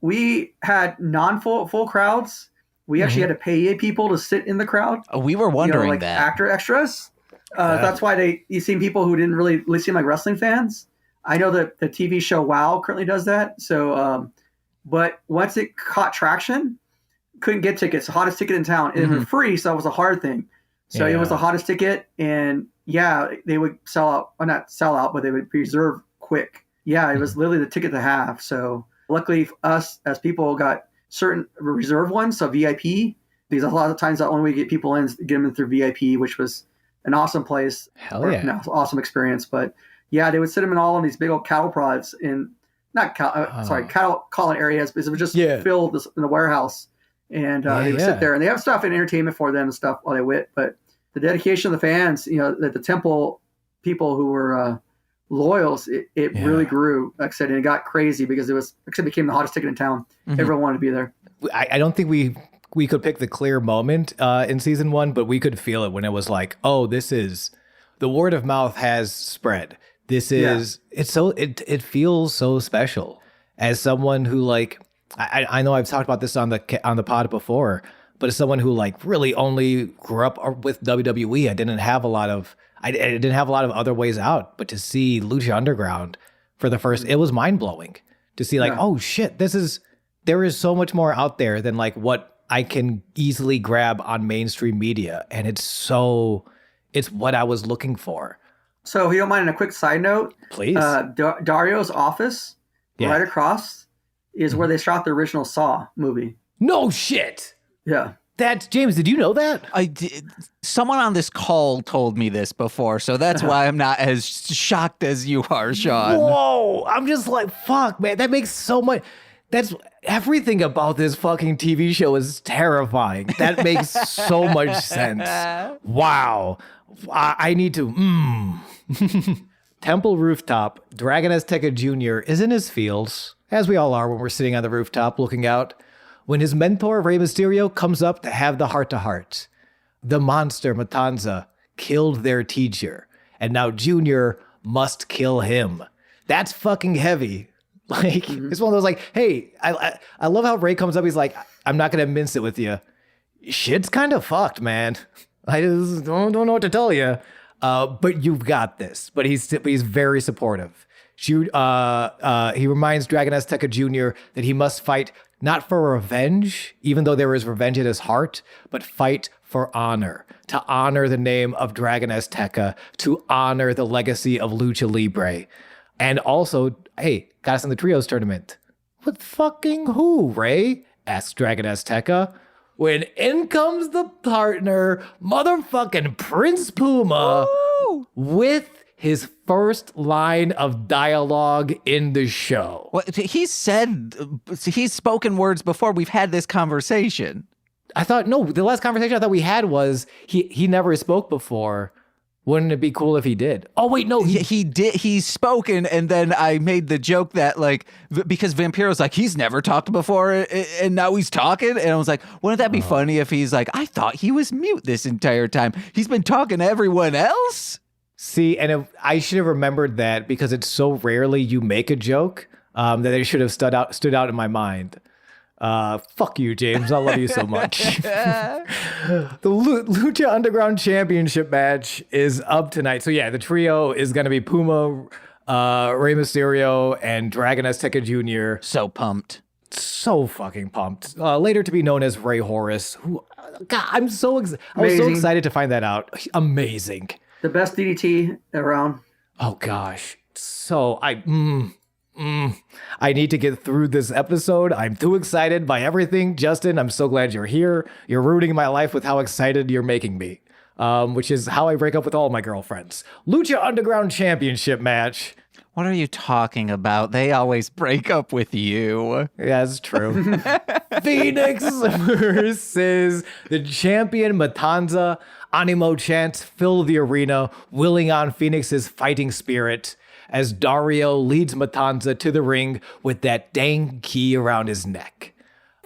we had full crowds. We actually had to pay people to sit in the crowd. We were wondering that. Actor extras. That's why you seen people who didn't really seem like wrestling fans. I know that the TV show WoW currently does that. So, but once it caught traction, couldn't get tickets. The hottest ticket in town. And it was free, so that was a hard thing. So it was the hottest ticket, and they would sell out. Well, not sell out, but they would reserve quick. Yeah, it was literally the ticket to have. So luckily us as people got certain reserve ones, so VIP, because a lot of times the only way to get people in is to get them in through VIP, which was an awesome place. Hell yeah. Awesome experience. But yeah, they would sit them in all of these big old cattle prods cattle calling areas, because it was just filled in the warehouse. And they would sit there, and they have stuff and entertainment for them and stuff while they wit. But the dedication of the fans, the Temple people who were loyals, it really grew. Like I said, and it got crazy because it became the hottest ticket in town. Everyone wanted to be there. I don't think we could pick the clear moment in season 1, but we could feel it when it was this is the word of mouth has spread. This is it feels so special as someone who I know I've talked about this on the pod before, but as someone who really only grew up with WWE, I didn't have a lot of other ways out. But to see Lucha Underground for the first, it was mind blowing to see oh shit, there is so much more out there than what I can easily grab on mainstream media, and it's what I was looking for. So if you don't mind, a quick side note, please. Dario's office right across is where they shot the original Saw movie. No shit. Yeah. That's James. Did you know that? I did. Someone on this call told me this before, so that's why I'm not as shocked as you are, Sean. Whoa. I'm just fuck, man. That makes so much. That's everything about this fucking TV show is terrifying. That makes so much sense. Wow. I need to. Temple rooftop. Dragon Azteca Jr. is in his fields, as we all are when we're sitting on the rooftop looking out, when his mentor, Rey Mysterio, comes up to have the heart-to-heart. The monster, Matanza, killed their teacher, and now Junior must kill him. That's fucking heavy. It's one of those hey, I love how Rey comes up, he's I'm not going to mince it with you. Shit's kind of fucked, man. I just don't know what to tell you. But you've got this. But he's very supportive. He reminds Dragon Azteca Jr. that he must fight not for revenge, even though there is revenge in his heart, but fight for honor, to honor the name of Dragon Azteca, to honor the legacy of Lucha Libre. And also, hey, got us in the trios tournament. With fucking who, Rey? Asks Dragon Azteca. When in comes the partner, motherfucking Prince Puma, with his first line of dialogue in the show. Well, he's spoken words before. We've had this conversation. The last conversation I thought we had was he never spoke before, Wouldn't it be cool if he did? Oh, wait, no. He did. He's spoken, and then I made the joke that, like, because Vampiro's like, he's never talked before, and now he's talking. And I was like, wouldn't that be funny if he's like, I thought he was mute this entire time. He's been talking to everyone else. See, and I should have remembered that because it's so rarely you make a joke that it should have stood out in my mind. Fuck you, James. I love you so much. The Lucha Underground Championship match is up tonight. So yeah, the trio is going to be Puma, Rey Mysterio, and Dragon Azteca Jr. So pumped. So fucking pumped. Later to be known as Ray Horace. Who, God, I was so excited to find that out. Amazing. The best DDT around. Oh gosh. So I need to get through this episode. I'm too excited by everything. Justin, I'm so glad you're here. You're ruining my life with how excited you're making me, which is how I break up with all my girlfriends. Lucha Underground Championship match. What are you talking about? They always break up with you. Yeah, that's true. Fénix versus the champion Matanza. Animo chants fill the arena, willing on Fénix's fighting spirit, as Dario leads Matanza to the ring with that dang key around his neck.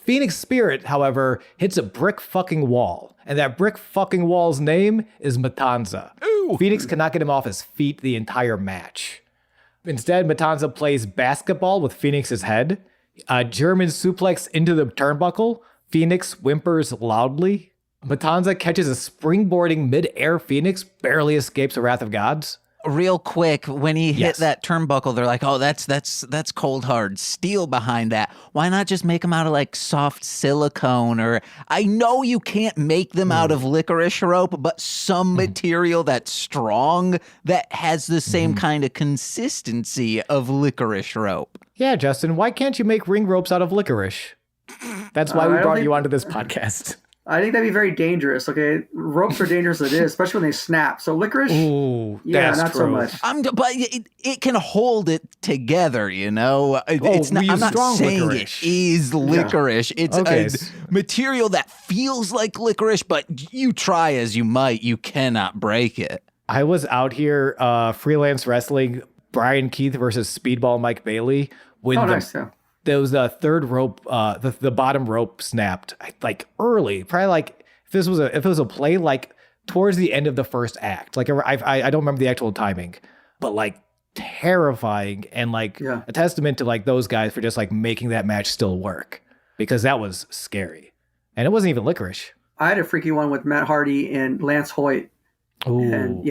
Fénix Spirit, however, hits a brick fucking wall, and that brick fucking wall's name is Matanza. Ooh. Fénix cannot get him off his feet the entire match. Instead, Matanza plays basketball with Fénix's head, a German suplex into the turnbuckle. Fénix whimpers loudly. Matanza catches a springboarding mid-air. Fénix barely escapes the wrath of gods. Real quick, when he hit that turnbuckle, they're like, oh, that's cold hard steel behind that. Why not just make them out of like soft silicone? Or I know you can't make them out of licorice rope, but some material that's strong that has the same kind of consistency of licorice rope. Yeah, Justin, why can't you make ring ropes out of licorice? That's why we brought you onto this podcast. I think that'd be very dangerous. Okay, ropes are dangerous as it is, especially when they snap. So licorice, not so much. But it can hold it together, you know. It's not. I'm not saying licorice. It is licorice. Yeah. It's a material that feels like licorice, but you try as you might, you cannot break it. I was out here freelance wrestling Brian Keith versus Speedball Mike Bailey when there was the third rope, the bottom rope snapped like early, probably like if it was a play like towards the end of the first act. Like I don't remember the actual timing, but like terrifying and like a testament to like those guys for just like making that match still work, because that was scary and it wasn't even licorice. I had a freaky one with Matt Hardy and Lance Hoyt. Ooh. And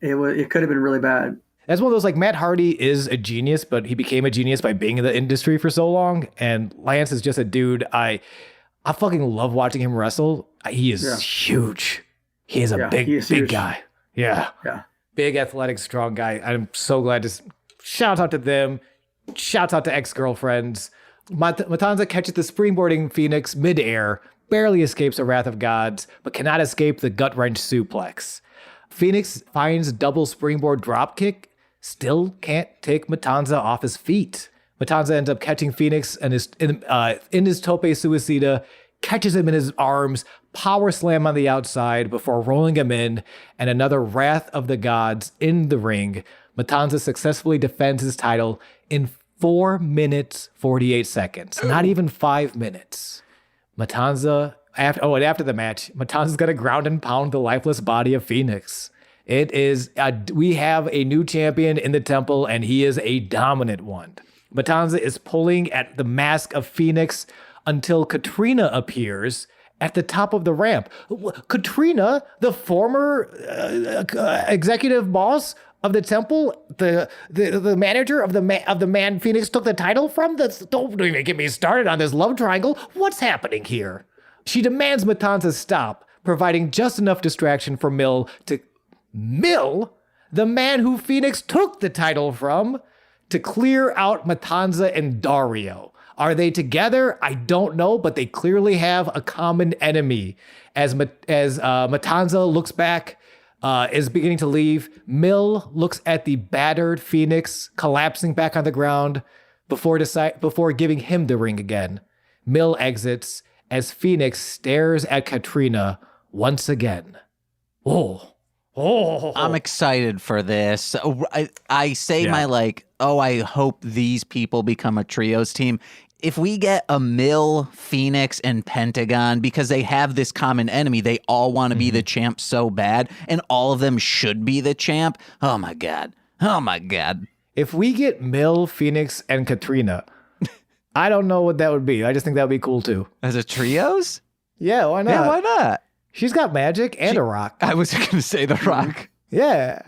it could have been really bad. That's one of those, like, Matt Hardy is a genius, but he became a genius by being in the industry for so long. And Lance is just a dude. I fucking love watching him wrestle. He is huge. He is a big guy. Yeah. Big, athletic, strong guy. I'm so glad to shout out to them. Shouts out to ex-girlfriends. Matanza catches the springboarding Fénix midair, barely escapes the wrath of gods, but cannot escape the gut-wrench suplex. Fénix finds double springboard dropkick. Still can't take Matanza off his feet. Matanza ends up catching Fénix and in his tope suicida, catches him in his arms, power slam on the outside before rolling him in, and another wrath of the gods in the ring. Matanza successfully defends his title in 4 minutes, 48 seconds. Not even 5 minutes. Matanza, after the match, Matanza's going to ground and pound the lifeless body of Fénix. It is, we have a new champion in the temple, and he is a dominant one. Matanza is pulling at the mask of Fénix until Katrina appears at the top of the ramp. Katrina, the former executive boss of the temple, the manager of the man Fénix took the title from. Don't even get me started on this love triangle. What's happening here? She demands Matanza stop, providing just enough distraction for Mill, the man who Fénix took the title from, to clear out Matanza and Dario. Are they together? I don't know, but they clearly have a common enemy. As Matanza looks back, is beginning to leave, Mill looks at the battered Fénix collapsing back on the ground before giving him the ring again. Mill exits as Fénix stares at Katrina once again. Oh, I'm excited for this. I say my I hope these people become a trios team. If we get a Mill, Fénix, and Pentagon, because they have this common enemy, they all want to be the champ so bad, and all of them should be the champ. Oh my God. If we get Mill, Fénix, and Katrina, I don't know what that would be. I just think that would be cool too. As a trios? Yeah, why not? Yeah, why not? She's got magic and a rock. I was going to say the rock. Yeah.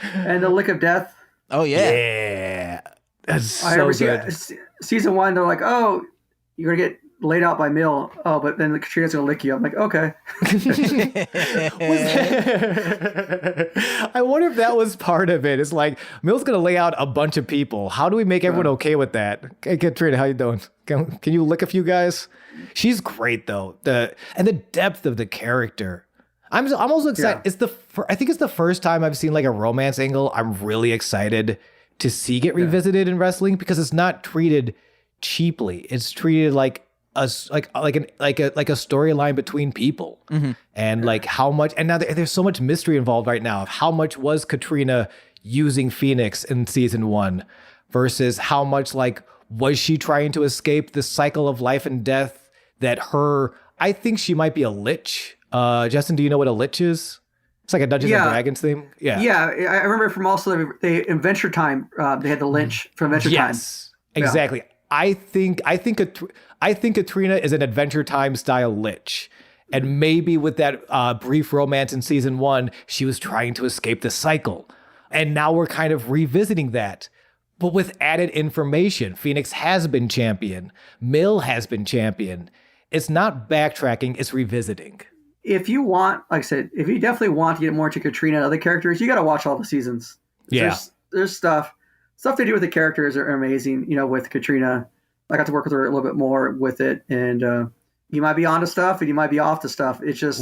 And the Lick of Death. Oh, yeah. Yeah. That's so good. Season 1, they're like, oh, you're going to get laid out by Mill. Oh, but then the Katrina's going to lick you. I'm like, okay. I wonder if that was part of it. It's like, Mill's going to lay out a bunch of people. How do we make everyone okay with that? Hey, Katrina, how you doing? Can you lick a few guys? She's great, though. The depth of the character. I'm also excited. Yeah. I think it's the first time I've seen like a romance angle I'm really excited to see get revisited in wrestling, because it's not treated cheaply. It's treated like a storyline between people, and like how much. And now there's so much mystery involved right now of how much was Katrina using Fénix in season 1 versus how much like was she trying to escape the cycle of life and death that her. I think she might be a lich. Justin, do you know what a lich is? It's like a Dungeons and Dragons thing. Yeah. Yeah. I remember from also in Adventure Time, they had the Lynch from Adventure Time. Yes, exactly. I think Katrina is an Adventure Time style lich. And maybe with that brief romance in season 1, she was trying to escape the cycle. And now we're kind of revisiting that. But with added information, Fénix has been champion. Mill has been champion. It's not backtracking, it's revisiting. If you want, like I said, if you definitely want to get more into Katrina and other characters, you got to watch all the seasons. Yeah. There's stuff they do with the characters are amazing. You know, with Katrina, I got to work with her a little bit more with it, and you might be onto stuff and you might be off to stuff. It's just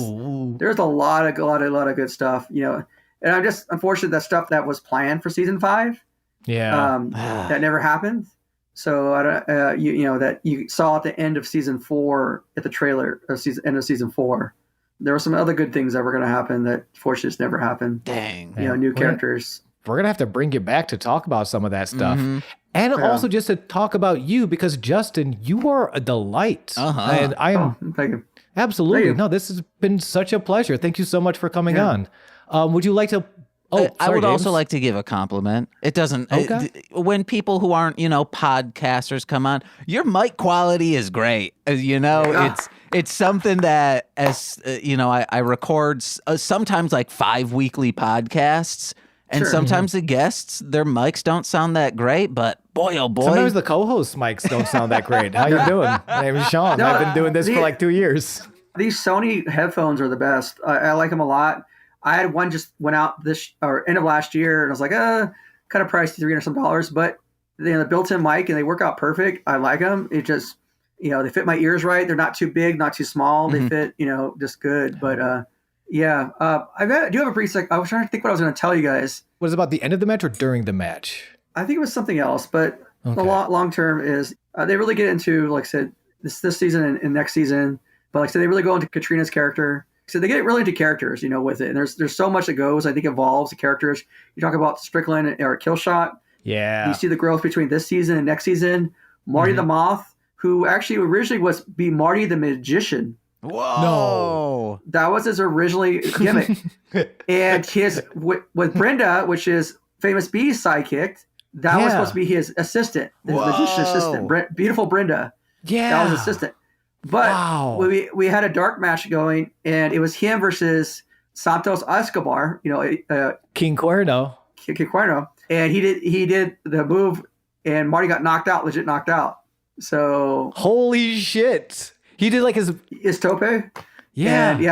there's a lot of good stuff. You know, and I'm just unfortunate that stuff that was planned for season 5, that never happened. So I don't, you know, that you saw at the end of season 4 at the trailer of end of season 4. There were some other good things that were going to happen that fortunately just never happened. Dang. You know, new characters. We're going to have to bring you back to talk about some of that stuff. And also just to talk about you, because Justin, you are a delight. And I am. Thank you. Absolutely. Thank you. No, this has been such a pleasure. Thank you so much for coming on. Would you like to... I would James. also like to give a compliment. It doesn't, when people who aren't, podcasters come on, your mic quality is great. It's something that I record sometimes like 5 weekly podcasts, and sometimes the guests, their mics don't sound that great, but boy, oh boy. Sometimes the co-host mics don't sound that great. How you doing? My name is Sean. I've been doing this for like 2 years. These Sony headphones are the best. I like them a lot. I had one just went out end of last year, and I was like, kind of pricey, $300 some, but the built-in mic and they work out perfect. I like them. It just, they fit my ears right. They're not too big, not too small. They fit, just good. But I do have a pretty I was trying to think what I was going to tell you guys. Was it about the end of the match or during the match? I think it was something else, but the long term is they really get into, like I said, this season and next season. But like I said, they really go into Katrina's character. So they get really into characters, with it. And there's so much that goes, I think, evolves the characters. You talk about Strickland or Killshot. Yeah. You see the growth between this season and next season. Marty the Moth, who actually originally be Marty the Magician. Whoa. No. That was his originally gimmick. And his with Brenda, which is Famous Bee's sidekick, that was supposed to be his assistant, his magician assistant. Beautiful Brenda. Yeah. That was his assistant. But we had a dark match going, and it was him versus Santos Escobar, King Cuerno. King Cuerno, and he did the move, and Marty got legit knocked out. So holy shit, he did like his tope, and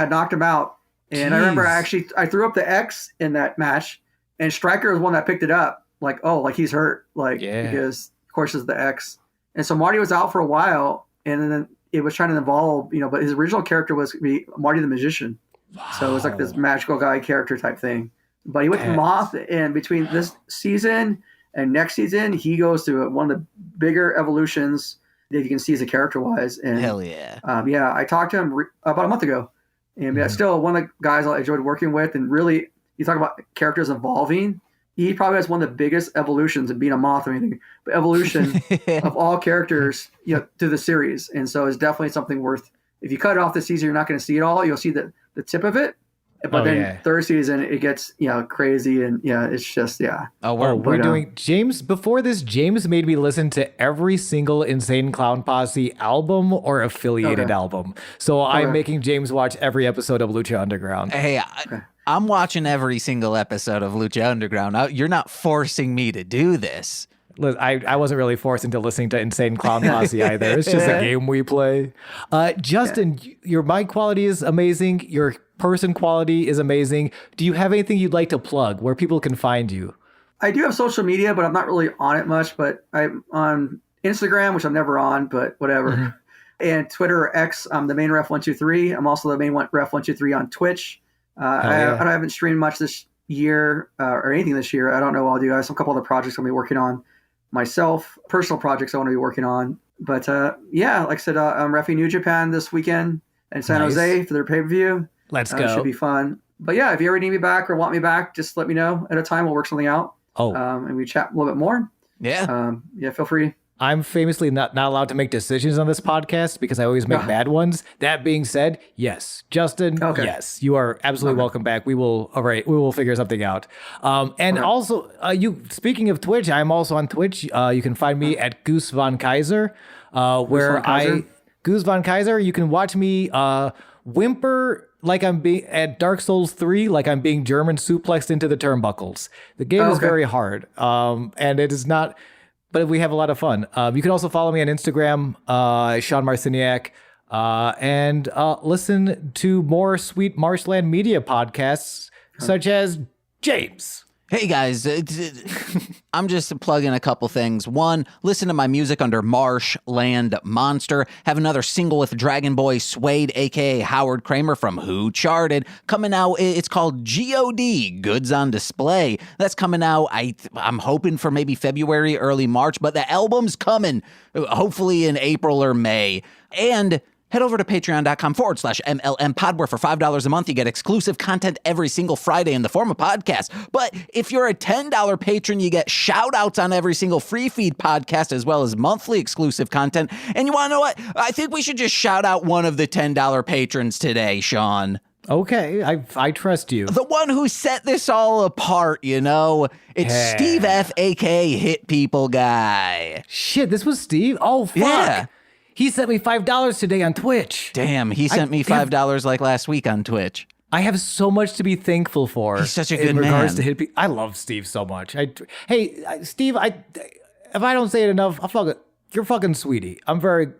knocked him out. And I remember I threw up the X in that match, and Stryker was one that picked it up, like he's hurt, because of course it's the X, and so Marty was out for a while, and then it was trying to evolve, but his original character was Marty the Magician. Wow. So it was like this magical guy character type thing. But he went to Moth, and between this season and next season, he goes through one of the bigger evolutions that you can see as a character-wise. And, hell yeah. I talked to him about a month ago. And still one of the guys I enjoyed working with, and really you talk about characters evolving. He probably has one of the biggest evolutions of being a moth or anything, but evolution of all characters, through the series. And so it's definitely something worth, if you cut it off this season, you're not going to see it all. You'll see the tip of it. But third season, it gets, crazy. And it's just, we're doing James. Before this, James made me listen to every single Insane Clown Posse album or affiliated album. So I'm making James watch every episode of Lucha Underground. Hey, I'm watching every single episode of Lucha Underground. You're not forcing me to do this. I wasn't really forced into listening to Insane Clown Posse either. It's just a game we play. Justin, your mic quality is amazing. Your person quality is amazing. Do you have anything you'd like to plug where people can find you? I do have social media, but I'm not really on it much. But I'm on Instagram, which I'm never on, but whatever. Mm-hmm. And Twitter or X, I'm the main Ref123. I'm also the main Ref123 on Twitch. I haven't streamed much this year or anything this year. I don't know what I'll do. I have a couple other projects I'll be working on myself, personal projects I want to be working on. But like I said, I'm reffing New Japan this weekend in San Jose for their pay-per-view. Let's go. It should be fun. But if you ever need me back or want me back, just let me know at a time. We'll work something out. And we chat a little bit more. Yeah. Feel free. I'm famously not allowed to make decisions on this podcast because I always make bad ones. That being said, yes, Justin, yes, you are absolutely welcome back. We will figure something out. And also, speaking of Twitch, I'm also on Twitch. You can find me at Goose Von Kaiser, Goose Von Kaiser. You can watch me whimper like I'm being at Dark Souls 3, like I'm being German suplexed into the turnbuckles. The game is very hard, and it is not. But we have a lot of fun. You can also follow me on Instagram, Sean Marciniak, and listen to more sweet Marshland Media podcasts, such as James. Hey guys, I'm just plugging a couple things. One, listen to my music under Marshland Monster. Have another single with Dragon Boy Suede, aka Howard Kramer from Who Charted, coming out. It's called G.O.D. Goods on Display. That's coming out. I'm hoping for maybe February, early March, but the album's coming hopefully in April or May. And head over to patreon.com/MLM where for $5 a month, you get exclusive content every single Friday in the form of podcasts. But if you're a $10 patron, you get shout outs on every single free feed podcast, as well as monthly exclusive content. And you want to know what? I think we should just shout out one of the $10 patrons today, Sean. Okay, I trust you. The one who set this all apart, It's Steve F, aka Hit People Guy. Shit, this was Steve? Oh, fuck. Yeah. He sent me $5 today on Twitch. Damn, he sent me $5 like last week on Twitch. I have so much to be thankful for. He's such a good man. In regards to hit people. I love Steve so much. Hey, Steve, if I don't say it enough, you're fucking sweetie. I'm very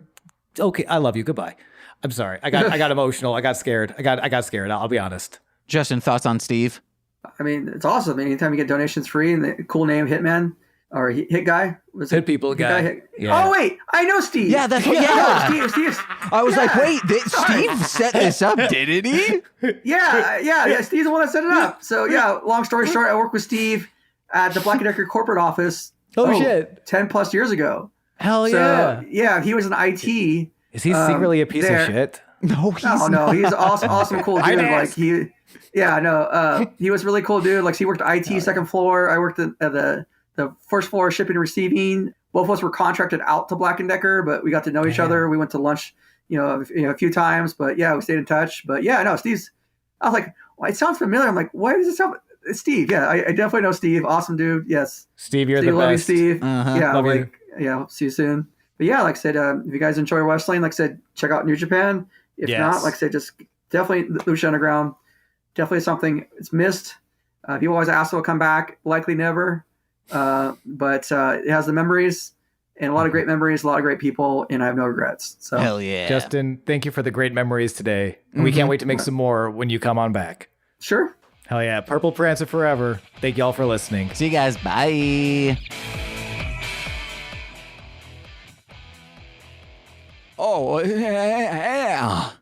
okay. I love you. Goodbye. I'm sorry. I got emotional. I got scared. I got scared. I'll be honest. Justin, thoughts on Steve? I mean, it's awesome. Anytime you get donations free and the cool name Hitman. Or Hit Guy? Hit People Guy. Yeah. Oh, wait. I know Steve. Yeah, that's what. Yeah. Steve. I was like, wait, Steve set this up, didn't he? Yeah. Steve's the one that set it up. So, long story short, I worked with Steve at the Black & Decker corporate office. Shit. 10 plus years ago. Hell yeah. So, yeah, he was in IT. Is he secretly a piece of shit? No, he's not. No, he's awesome, cool dude. Like, he was really cool dude. Like, he worked IT second floor. I worked at the first floor shipping and receiving. Both of us were contracted out to Black & Decker, but we got to know each other. We went to lunch, a few times, but we stayed in touch. But Steve's, I was like, well, it sounds familiar. I'm like, why does it sound, it's Steve. Yeah, I definitely know Steve. Awesome dude. Yes. Steve, you're the best. Love you, Steve. Love see you soon. But like I said, if you guys enjoy wrestling, like I said, check out New Japan. If not, like I said, just definitely Lucha Underground. Definitely something it's missed. People always ask will come back. Likely never. But it has the memories and a lot of great memories, a lot of great people, and I have no regrets. So hell yeah. Justin, thank you for the great memories today. And we can't wait to make some more when you come on back. Sure. Hell yeah. Purple Prancer forever. Thank you all for listening. See you guys. Bye. Oh, yeah.